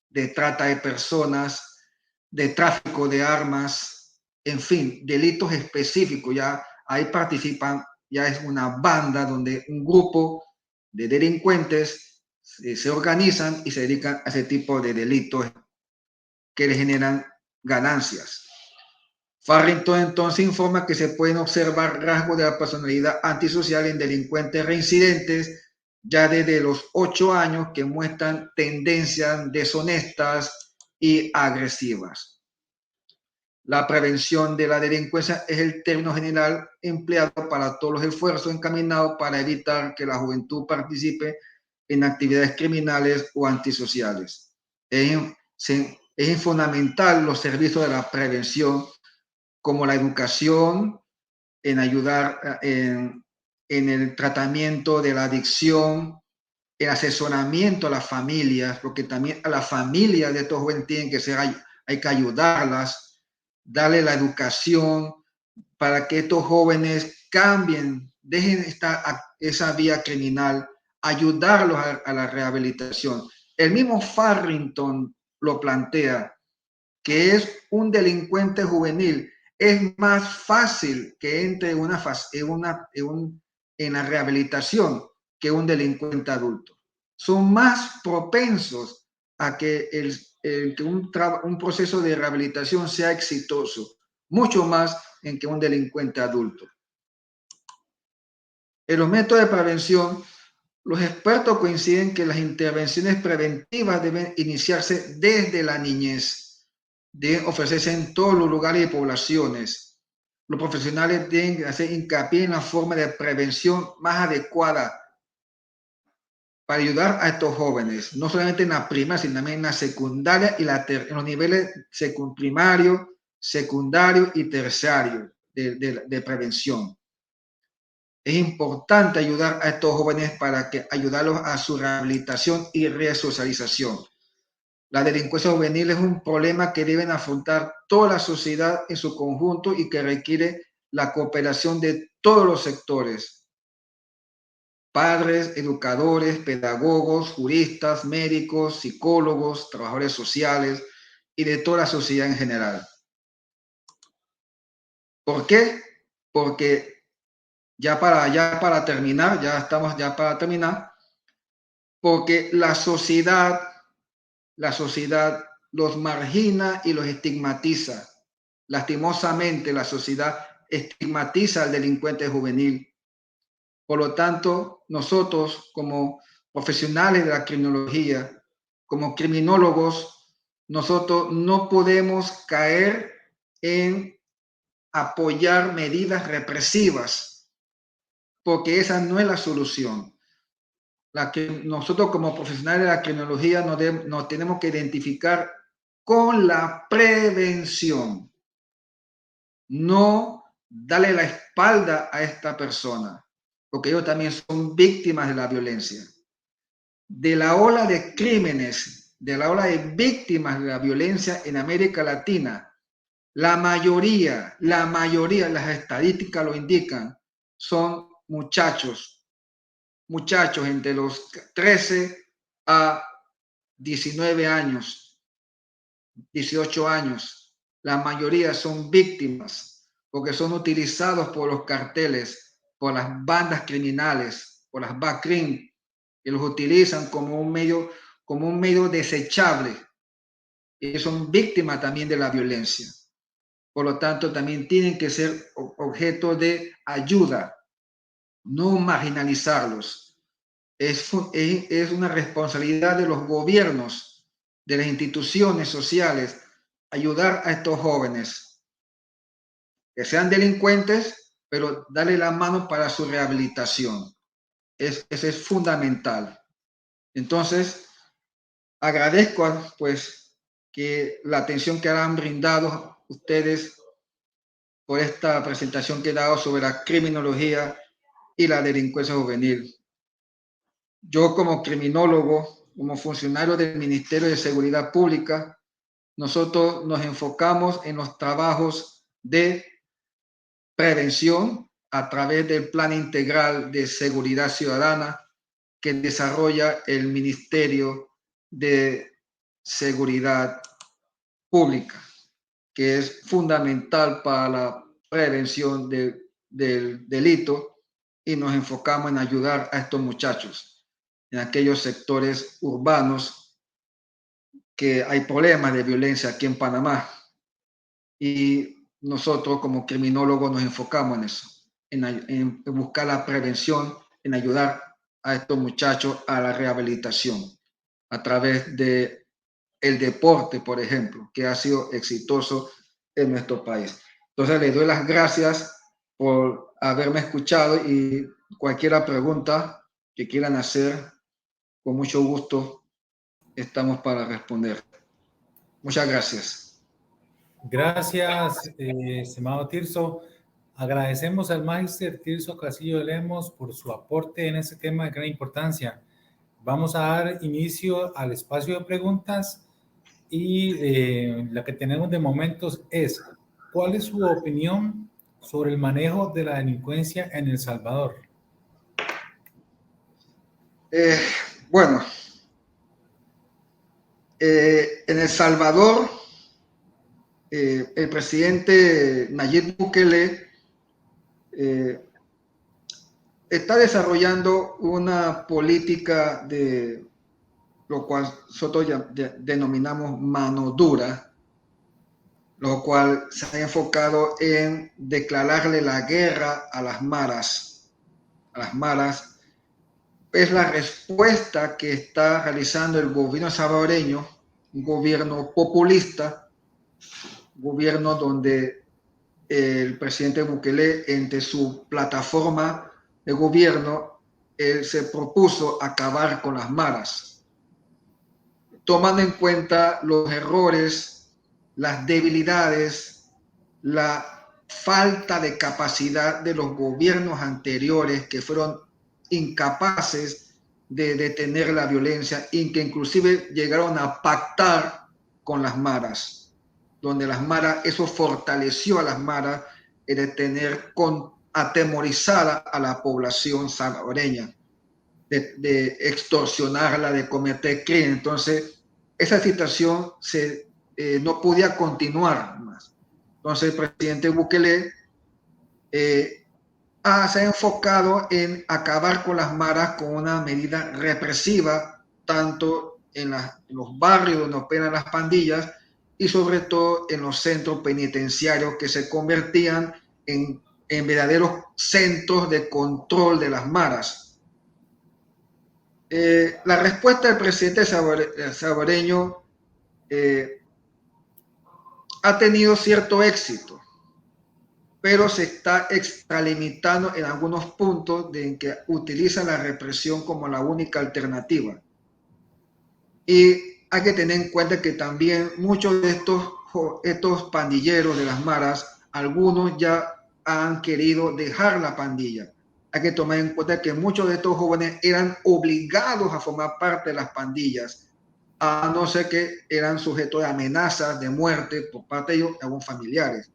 de trata de personas, de tráfico de armas, en fin, delitos específicos. Ya ahí participan, ya es una banda donde un grupo de delincuentes se organizan y se dedican a ese tipo de delitos que le generan ganancias. Farrington entonces informa que se pueden observar rasgos de la personalidad antisocial en delincuentes reincidentes ya desde los 8 años que muestran tendencias deshonestas y agresivas. La prevención de la delincuencia es el término general empleado para todos los esfuerzos encaminados para evitar que la juventud participe en actividades criminales o antisociales. Es fundamental los servicios de la prevención como la educación, en ayudar en el tratamiento de la adicción, el asesoramiento a las familias, porque también a las familias de estos jóvenes tienen que ser, hay que ayudarlas, darle la educación para que estos jóvenes cambien, dejen esa vía criminal, ayudarlos a la rehabilitación. El mismo Farrington lo plantea, que es un delincuente juvenil, es más fácil que entre en la rehabilitación que un delincuente adulto. Son más propensos a que, que un proceso de rehabilitación sea exitoso, mucho más en que un delincuente adulto. En los métodos de prevención, los expertos coinciden que las intervenciones preventivas deben iniciarse desde la niñez. Deben ofrecerse en todos los lugares y poblaciones. Los profesionales deben hacer hincapié en la forma de prevención más adecuada para ayudar a estos jóvenes, no solamente en la primaria, sino también en la secundaria y en los niveles primario, secundario y terciario de prevención. Es importante ayudar a estos jóvenes para ayudarlos a su rehabilitación y resocialización. La delincuencia juvenil es un problema que deben afrontar toda la sociedad en su conjunto y que requiere la cooperación de todos los sectores: padres, educadores, pedagogos, juristas, médicos, psicólogos, trabajadores sociales y de toda la sociedad en general. ¿Por qué? Porque ya para terminar, porque la sociedad los margina y los estigmatiza. Lastimosamente, la sociedad estigmatiza al delincuente juvenil. Por lo tanto, nosotros como profesionales de la criminología, como criminólogos, nosotros no podemos caer en apoyar medidas represivas, porque esa no es la solución. Nosotros como profesionales de la criminología nos tenemos que identificar con la prevención, no darle la espalda a esta persona, porque ellos también son víctimas de la violencia. De la ola de crímenes, de la ola de víctimas de la violencia en América Latina, la mayoría, las estadísticas lo indican, son muchachos entre los 13 a 19 años, 18 años. La mayoría son víctimas porque son utilizados por los carteles, por las bandas criminales, por las BACRIM, que los utilizan como un medio desechable. Y son víctimas también de la violencia. Por lo tanto, también tienen que ser objeto de ayuda, no marginalizarlos. Es una responsabilidad de los gobiernos, de las instituciones sociales, ayudar a estos jóvenes que sean delincuentes, pero darle la mano para su rehabilitación. Ese es fundamental. Entonces, agradezco pues que la atención que han brindado ustedes por esta presentación que he dado sobre la criminología y la delincuencia juvenil. Yo como criminólogo, como funcionario del Ministerio de Seguridad Pública, nosotros nos enfocamos en los trabajos de prevención a través del Plan Integral de Seguridad Ciudadana que desarrolla el Ministerio de Seguridad Pública, que es fundamental para la prevención del delito, y nos enfocamos en ayudar a estos muchachos en aquellos sectores urbanos que hay problemas de violencia aquí en Panamá. Y nosotros como criminólogos nos enfocamos en eso, en buscar la prevención, en ayudar a estos muchachos a la rehabilitación a través de el deporte, por ejemplo, que ha sido exitoso en nuestro país. Entonces, les doy las gracias por haberme escuchado y cualquier pregunta que quieran hacer, con mucho gusto estamos para responder. Muchas gracias. Gracias, estimado Tirso. Agradecemos al máster Tirso Castillo de Lemos por su aporte en este tema de gran importancia. Vamos a dar inicio al espacio de preguntas y la que tenemos de momentos es: ¿cuál es su opinión sobre el manejo de la delincuencia en El Salvador? Bueno, en El Salvador, el presidente Nayib Bukele está desarrollando una política de lo cual nosotros denominamos mano dura, lo cual se ha enfocado en declararle la guerra a las maras. A las maras es la respuesta que está realizando el gobierno salvadoreño, un gobierno populista, un gobierno donde el presidente Bukele, entre su plataforma de gobierno, él se propuso acabar con las maras, tomando en cuenta los errores, las debilidades, la falta de capacidad de los gobiernos anteriores que fueron incapaces de detener la violencia y que inclusive llegaron a pactar con las maras, donde las maras, eso fortaleció a las maras de tener atemorizada a la población salvadoreña, de extorsionarla, de cometer crimen. Entonces, esa situación no podía continuar más. Entonces, el presidente Bukele se ha enfocado en acabar con las maras con una medida represiva, tanto en los barrios donde operan las pandillas y sobre todo en los centros penitenciarios que se convertían en verdaderos centros de control de las maras. La respuesta del presidente salvadoreño ha tenido cierto éxito, pero se está extralimitando en algunos puntos en que utiliza la represión como la única alternativa. Y hay que tener en cuenta que también muchos de estos pandilleros de las maras, algunos ya han querido dejar la pandilla. Hay que tomar en cuenta que muchos de estos jóvenes eran obligados a formar parte de las pandillas, a no ser que eran sujetos de amenazas de muerte por parte de ellos y algunos familiares.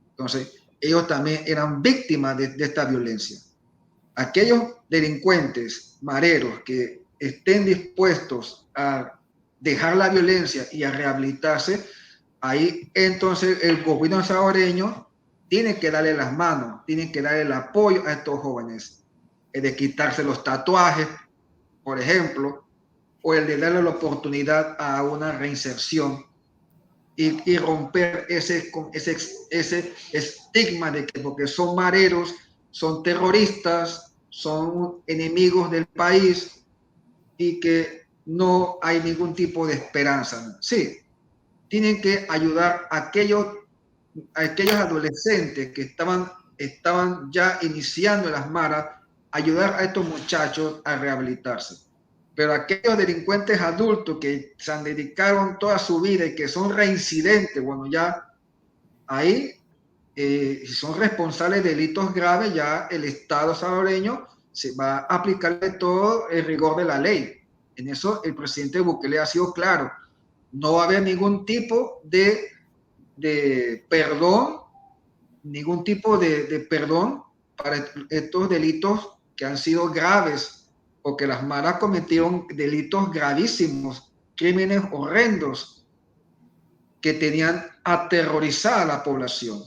Entonces, ellos también eran víctimas de esta violencia. Aquellos delincuentes mareros que estén dispuestos a dejar la violencia y a rehabilitarse, ahí entonces el gobierno salvadoreño tiene que darle las manos, tiene que darle el apoyo a estos jóvenes, el de quitarse los tatuajes, por ejemplo, o el de darle la oportunidad a una reinserción y romper ese estigma de que porque son mareros, son terroristas, son enemigos del país y que no hay ningún tipo de esperanza. Sí, tienen que ayudar a aquellos adolescentes que estaban ya iniciando las maras, ayudar a estos muchachos a rehabilitarse. Pero aquellos delincuentes adultos que se han dedicado toda su vida y que son reincidentes, bueno, ya ahí son responsables de delitos graves, ya el Estado salvadoreño se va a aplicarle todo el rigor de la ley. En eso el presidente Bukele ha sido claro. No va a haber ningún tipo de perdón, ningún tipo de perdón para estos delitos que han sido graves, porque las maras cometieron delitos gravísimos, crímenes horrendos que tenían aterrorizada a la población.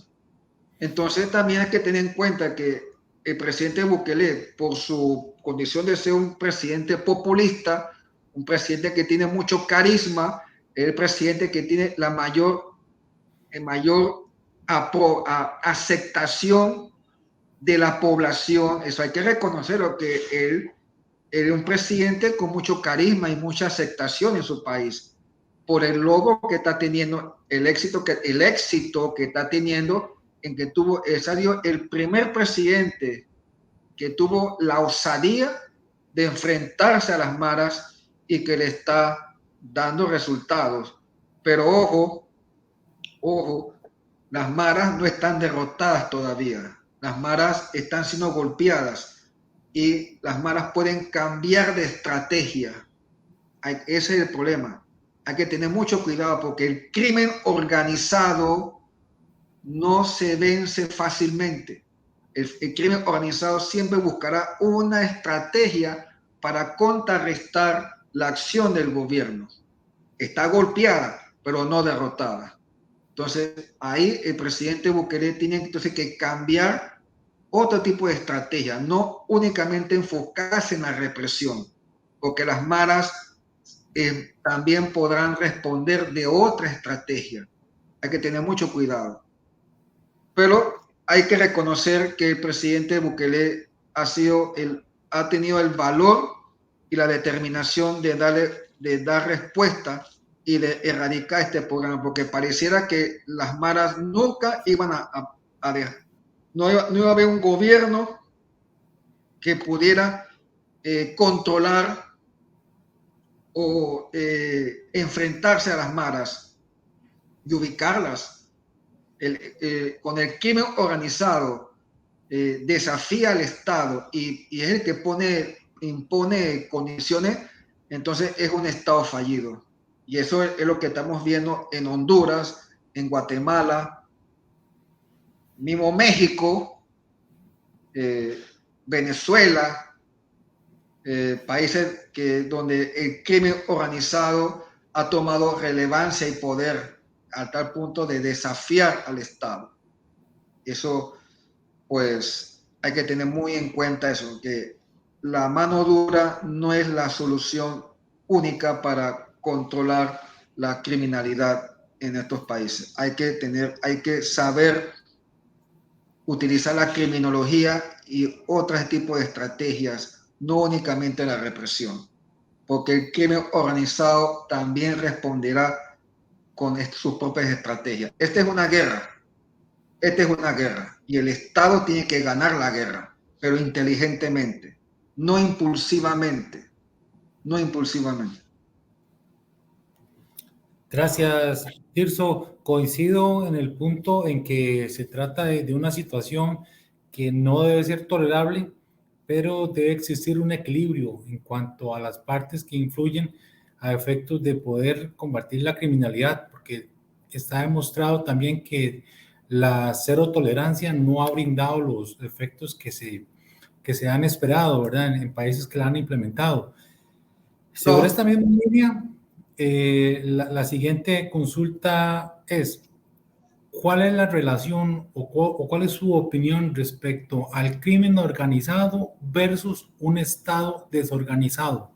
Entonces también hay que tener en cuenta que el presidente Bukele, por su condición de ser un presidente populista, un presidente que tiene mucho carisma, es el presidente que tiene la mayor aceptación de la población. Eso hay que reconocerlo, que él es un presidente con mucho carisma y mucha aceptación en su país por el logro que está teniendo, el éxito que está teniendo, en que tuvo, salió el primer presidente que tuvo la osadía de enfrentarse a las maras y que le está dando resultados. Pero ojo, las maras no están derrotadas todavía. Las maras están siendo golpeadas y las maras pueden cambiar de estrategia. Ese es el problema. Hay que tener mucho cuidado porque el crimen organizado no se vence fácilmente. El crimen organizado siempre buscará una estrategia para contrarrestar la acción del gobierno. Está golpeada, pero no derrotada. Entonces, ahí el presidente Bukele tiene entonces que cambiar otro tipo de estrategia, no únicamente enfocarse en la represión, porque las maras también podrán responder de otra estrategia. Hay que tener mucho cuidado. Pero hay que reconocer que el presidente Bukele ha tenido el valor y la determinación de dar respuesta y de erradicar este programa, porque pareciera que las maras nunca iban a dejar. No iba a haber un gobierno que pudiera controlar o enfrentarse a las maras y ubicarlas. Con el crimen organizado desafía al Estado y es el que impone condiciones, entonces es un Estado fallido. Y eso es lo que estamos viendo en Honduras, en Guatemala, mismo México, Venezuela, países donde el crimen organizado ha tomado relevancia y poder a tal punto de desafiar al Estado. Eso, pues, hay que tener muy en cuenta eso, que la mano dura no es la solución única para controlar la criminalidad en estos países. Hay que saber utilizar la criminología y otros tipos de estrategias, no únicamente la represión. porque el crimen organizado también responderá con sus propias estrategias. Esta es una guerra. Esta es una guerra y el Estado tiene que ganar la guerra, pero inteligentemente, no impulsivamente, no impulsivamente. Gracias, Tirso. Coincido en el punto en que se trata de una situación que no debe ser tolerable, pero debe existir un equilibrio en cuanto a las partes que influyen a efectos de poder combatir la criminalidad, porque está demostrado también que la cero tolerancia no ha brindado los efectos que se han esperado, ¿verdad? En países que la han implementado. Sobre esta No, misma línea, la siguiente consulta es, ¿cuál es la relación o cuál es su opinión respecto al crimen organizado versus un Estado desorganizado?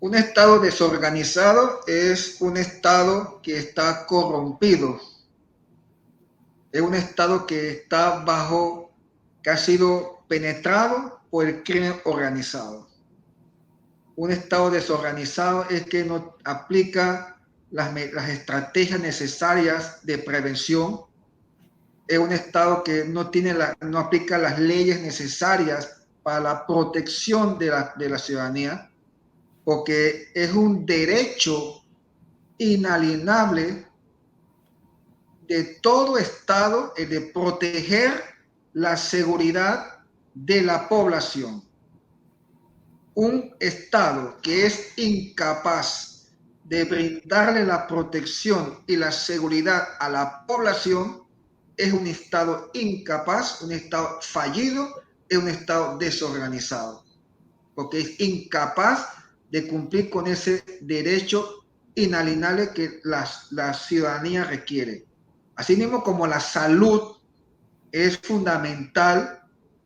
un Estado desorganizado es un Estado que está corrompido, es un Estado que está bajo, que ha sido penetrado por el crimen organizado. Un Estado desorganizado es que no aplica las estrategias necesarias de prevención. Es un Estado que no aplica las leyes necesarias para la protección de la ciudadanía, porque es un derecho inalienable de todo Estado el de proteger la seguridad de la población. Un Estado que es incapaz de brindarle la protección y la seguridad a la población es un Estado incapaz, un Estado fallido, es un Estado desorganizado, porque es incapaz de cumplir con ese derecho inalienable que la ciudadanía requiere. Asimismo como la salud es fundamental,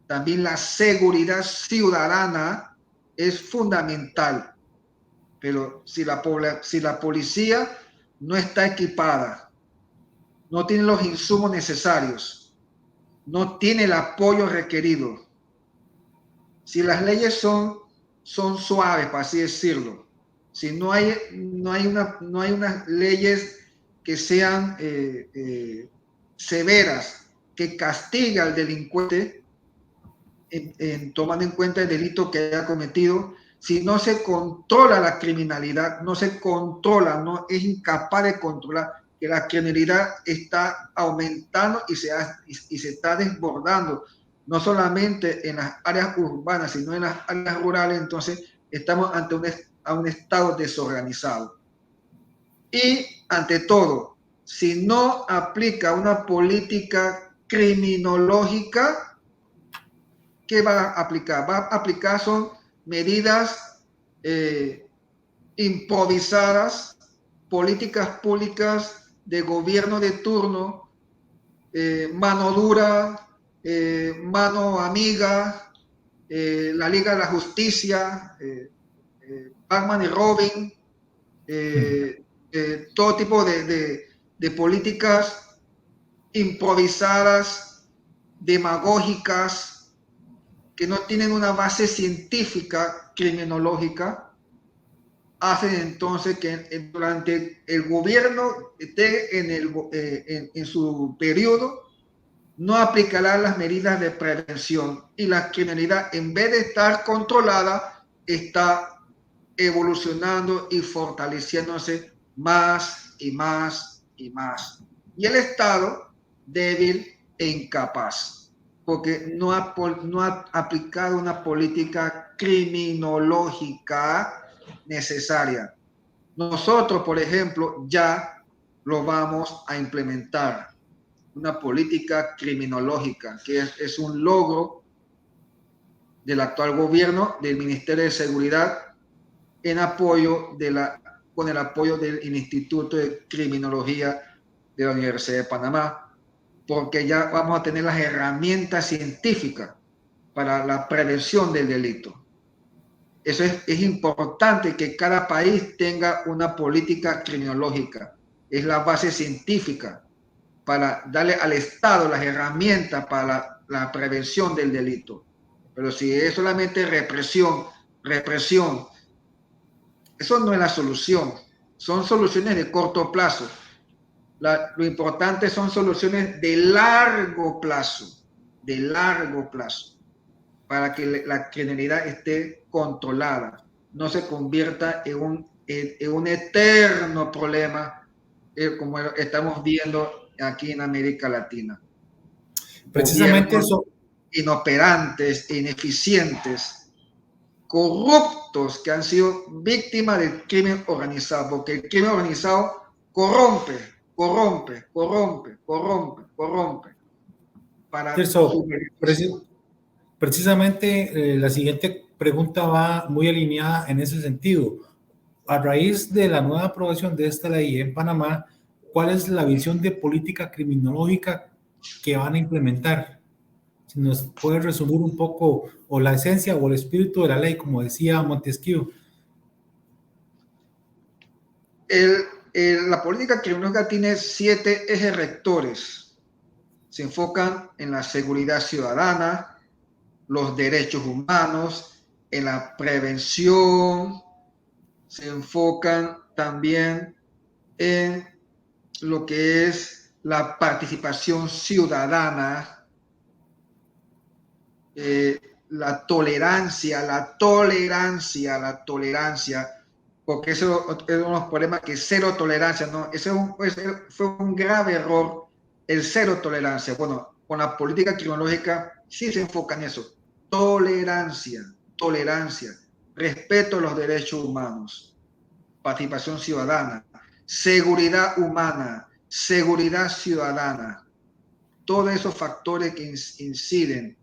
también la seguridad ciudadana es fundamental. Pero si la policía no está equipada, no tiene los insumos necesarios, no tiene el apoyo requerido, si las leyes son suaves, para así decirlo, si no hay unas leyes que sean severas, que castiga al delincuente, tomando en cuenta el delito que haya cometido, si no se controla la criminalidad, no se controla, no es incapaz de controlar, que la criminalidad está aumentando y se está desbordando, no solamente en las áreas urbanas, sino en las áreas rurales. Entonces estamos ante un Estado desorganizado. Y ante todo, si no aplica una política criminológica, ¿qué va a aplicar? Va a aplicar son medidas improvisadas, políticas públicas de gobierno de turno, mano dura, mano amiga, la Liga de la Justicia, Batman y Robin, todo tipo de políticas improvisadas, demagógicas, que no tienen una base científica criminológica, hacen entonces que durante el gobierno esté en su periodo, no aplicará las medidas de prevención y la criminalidad, en vez de estar controlada, está evolucionando y fortaleciéndose más y más y más. Y el Estado débil e incapaz, porque no ha aplicado una política criminológica necesaria. Nosotros, por ejemplo, ya lo vamos a implementar, una política criminológica, que es un logro del actual gobierno, del Ministerio de Seguridad, en apoyo con el apoyo del Instituto de Criminología de la Universidad de Panamá, porque ya vamos a tener las herramientas científicas para la prevención del delito. Eso es importante, que cada país tenga una política criminológica. Es la base científica para darle al Estado las herramientas para la prevención del delito. Pero si es solamente represión, eso no es la solución. Son soluciones de corto plazo. Lo importante son soluciones de largo plazo, para que la criminalidad esté controlada, no se convierta en un eterno problema, como estamos viendo aquí en América Latina. Precisamente Gobiernos eso. inoperantes, ineficientes, corruptos, que han sido víctimas del crimen organizado, porque el crimen organizado corrompe para su Tirso, beneficio. precisamente la siguiente pregunta va muy alineada en ese sentido. A raíz de la nueva aprobación de esta ley en Panamá, ¿cuál es la visión de política criminológica que van a implementar? Si nos puede resumir un poco o la esencia o el espíritu de la ley, como decía Montesquieu. La política criminológica tiene 7 ejes rectores. Se enfocan en la seguridad ciudadana, los derechos humanos, en la prevención, se enfocan también en lo que es la participación ciudadana, la tolerancia, porque eso es uno de los problemas, que cero tolerancia, ¿no? Ese fue un grave error, el cero tolerancia. Bueno, con la política criminológica sí se enfoca en eso. Tolerancia, respeto a los derechos humanos, participación ciudadana, seguridad humana, seguridad ciudadana. Todos esos factores que inciden,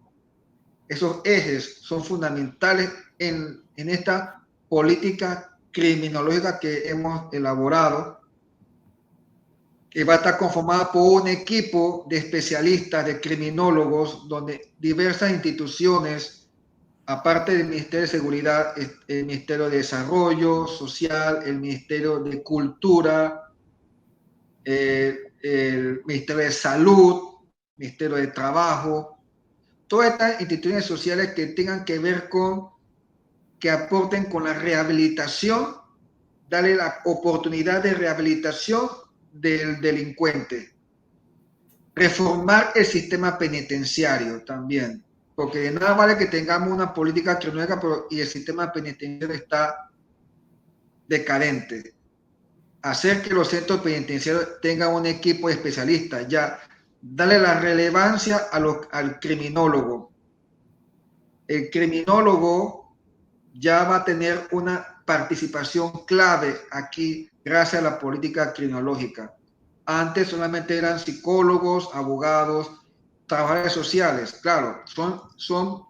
esos ejes son fundamentales en esta política criminológica que hemos elaborado, que va a estar conformada por un equipo de especialistas, de criminólogos, donde diversas instituciones, aparte del Ministerio de Seguridad, el Ministerio de Desarrollo Social, el Ministerio de Cultura, el Ministerio de Salud, Ministerio de Trabajo, todas estas instituciones sociales que tengan que ver con, que aporten con la rehabilitación, darle la oportunidad de rehabilitación del delincuente, reformar el sistema penitenciario también, porque de nada vale que tengamos una política criminológica y el sistema penitenciario está decadente. Hacer que los centros penitenciarios tengan un equipo de especialistas, ya darle la relevancia al criminólogo. El criminólogo ya va a tener una participación clave aquí gracias a la política criminológica. Antes solamente eran psicólogos, abogados, trabajadores sociales. Claro, son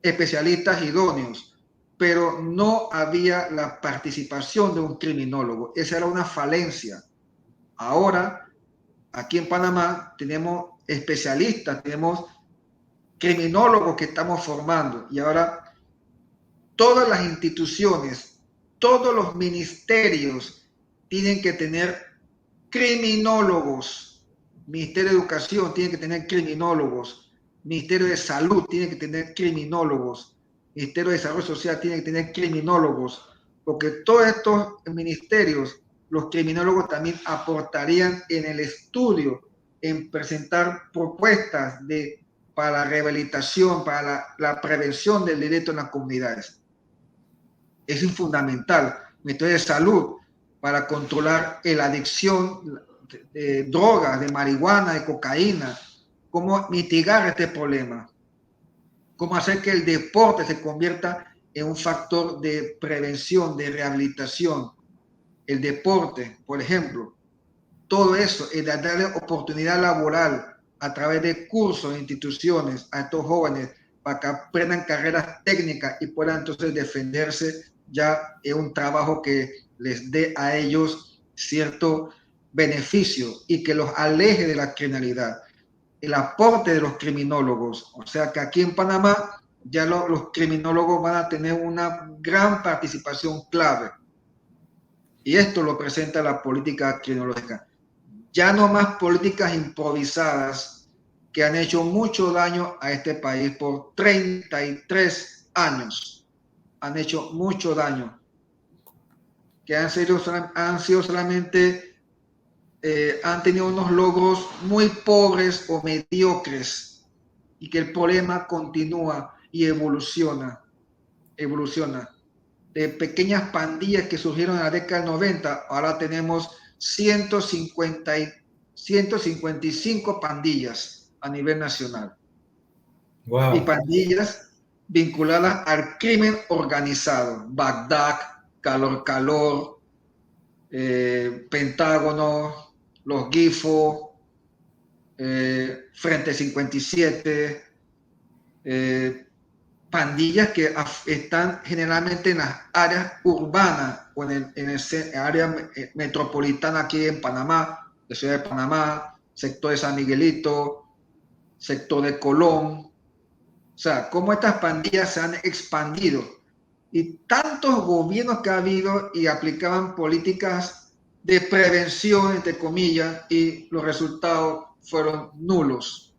especialistas idóneos, pero no había la participación de un criminólogo. Esa era una falencia. Ahora, aquí en Panamá, tenemos especialistas, tenemos criminólogos que estamos formando, y ahora todas las instituciones, todos los ministerios tienen que tener criminólogos. Ministerio de Educación tiene que tener criminólogos. Ministerio de Salud tiene que tener criminólogos. Ministerio de Desarrollo Social tiene que tener criminólogos. Porque todos estos ministerios, los criminólogos también aportarían en el estudio, en presentar propuestas para la rehabilitación, para la prevención del delito en las comunidades. Es fundamental. Ministerio de Salud, para controlar la adicción de drogas, de marihuana, de cocaína, cómo mitigar este problema, cómo hacer que el deporte se convierta en un factor de prevención, de rehabilitación. El deporte, por ejemplo, todo eso es darle oportunidad laboral a través de cursos e instituciones a estos jóvenes para que aprendan carreras técnicas y puedan entonces defenderse ya en un trabajo que les dé a ellos cierto beneficio y que los aleje de la criminalidad. El aporte de los criminólogos, o sea que aquí en Panamá ya los criminólogos van a tener una gran participación clave, y esto lo presenta la política criminológica. Ya no más políticas improvisadas que han hecho mucho daño a este país por 33 años. Han hecho mucho daño, que han sido solamente, han tenido unos logros muy pobres o mediocres, y que el problema continúa y evoluciona. De pequeñas pandillas que surgieron en la década del 90, ahora tenemos 155 pandillas a nivel nacional. Wow. Y pandillas vinculadas al crimen organizado. Bagdad, Calor, Pentágono, los GIFO, Frente 57, pandillas que están generalmente en las áreas urbanas o en el área metropolitana aquí en Panamá, la ciudad de Panamá, sector de San Miguelito, sector de Colón. O sea, cómo estas pandillas se han expandido y tantos gobiernos que ha habido y aplicaban políticas de prevención, entre comillas, y los resultados fueron nulos.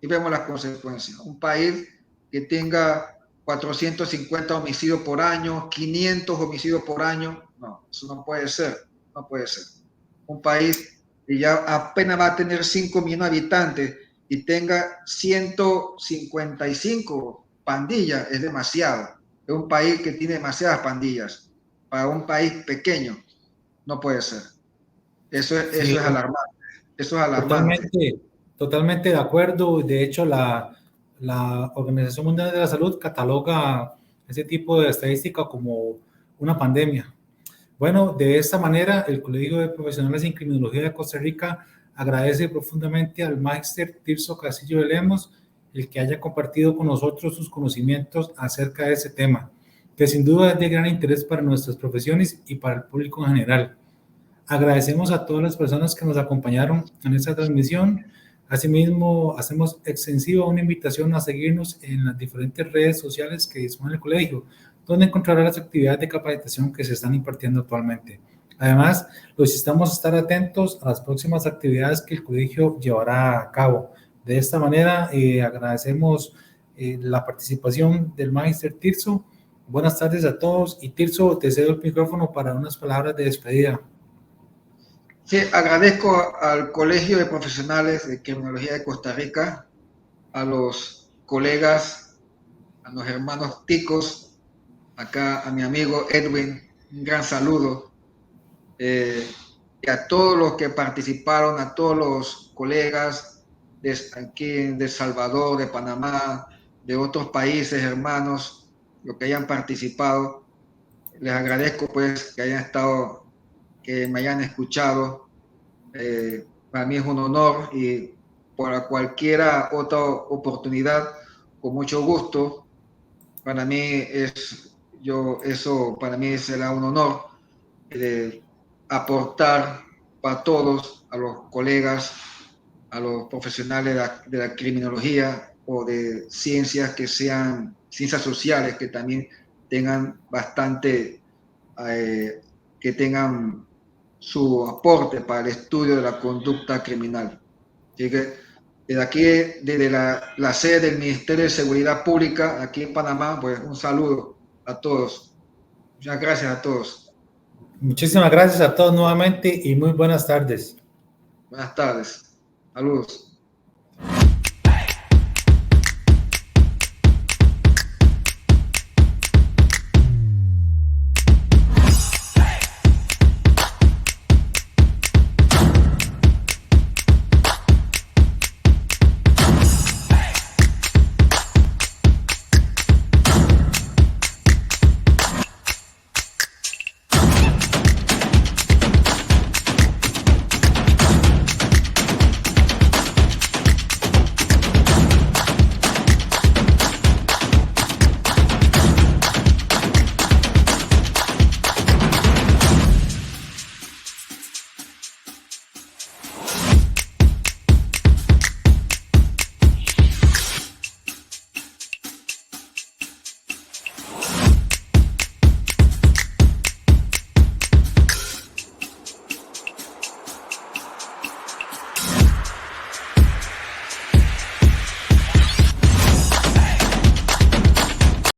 Y vemos las consecuencias. Un país que tenga 450 homicidios por año, 500 homicidios por año, no, eso no puede ser. Un país que ya apenas va a tener 5 millones de habitantes y tenga 155 pandillas, es demasiado. Es un país que tiene demasiadas pandillas. Para un país pequeño, no puede ser. Eso es alarmante. Eso es alarmante. Totalmente de acuerdo. De hecho, la Organización Mundial de la Salud cataloga ese tipo de estadística como una pandemia. Bueno, de esta manera, el Colegio de Profesionales en Criminología de Costa Rica agradece profundamente al Máster Tirso Castillo de Lemos el que haya compartido con nosotros sus conocimientos acerca de ese tema, que sin duda es de gran interés para nuestras profesiones y para el público en general. Agradecemos a todas las personas que nos acompañaron en esta transmisión. Asimismo, hacemos extensiva una invitación a seguirnos en las diferentes redes sociales que dispone el colegio, donde encontrará las actividades de capacitación que se están impartiendo actualmente. Además, los instamos a estar atentos a las próximas actividades que el colegio llevará a cabo. De esta manera, agradecemos la participación del Máster Tirso. Buenas tardes a todos y Tirso, te cedo el micrófono para unas palabras de despedida. Sí, agradezco al Colegio de Profesionales de Criminología de Costa Rica, a los colegas, a los hermanos ticos, acá a mi amigo Edwin, un gran saludo, y a todos los que participaron, a todos los colegas de aquí de Salvador, de Panamá, de otros países hermanos, los que hayan participado. Les agradezco pues que hayan estado, que me hayan escuchado. Para mí es un honor y para cualquier otra oportunidad, con mucho gusto. Para mí para mí será un honor aportar para todos, a los colegas, a los profesionales de la criminología o de ciencias que sean ciencias sociales, que también tengan bastante, que tengan su aporte para el estudio de la conducta criminal. Así que desde aquí, desde la sede del Ministerio de Seguridad Pública, aquí en Panamá, pues un saludo a todos. Muchas gracias a todos. Muchísimas gracias a todos nuevamente y muy buenas tardes. Buenas tardes. Saludos.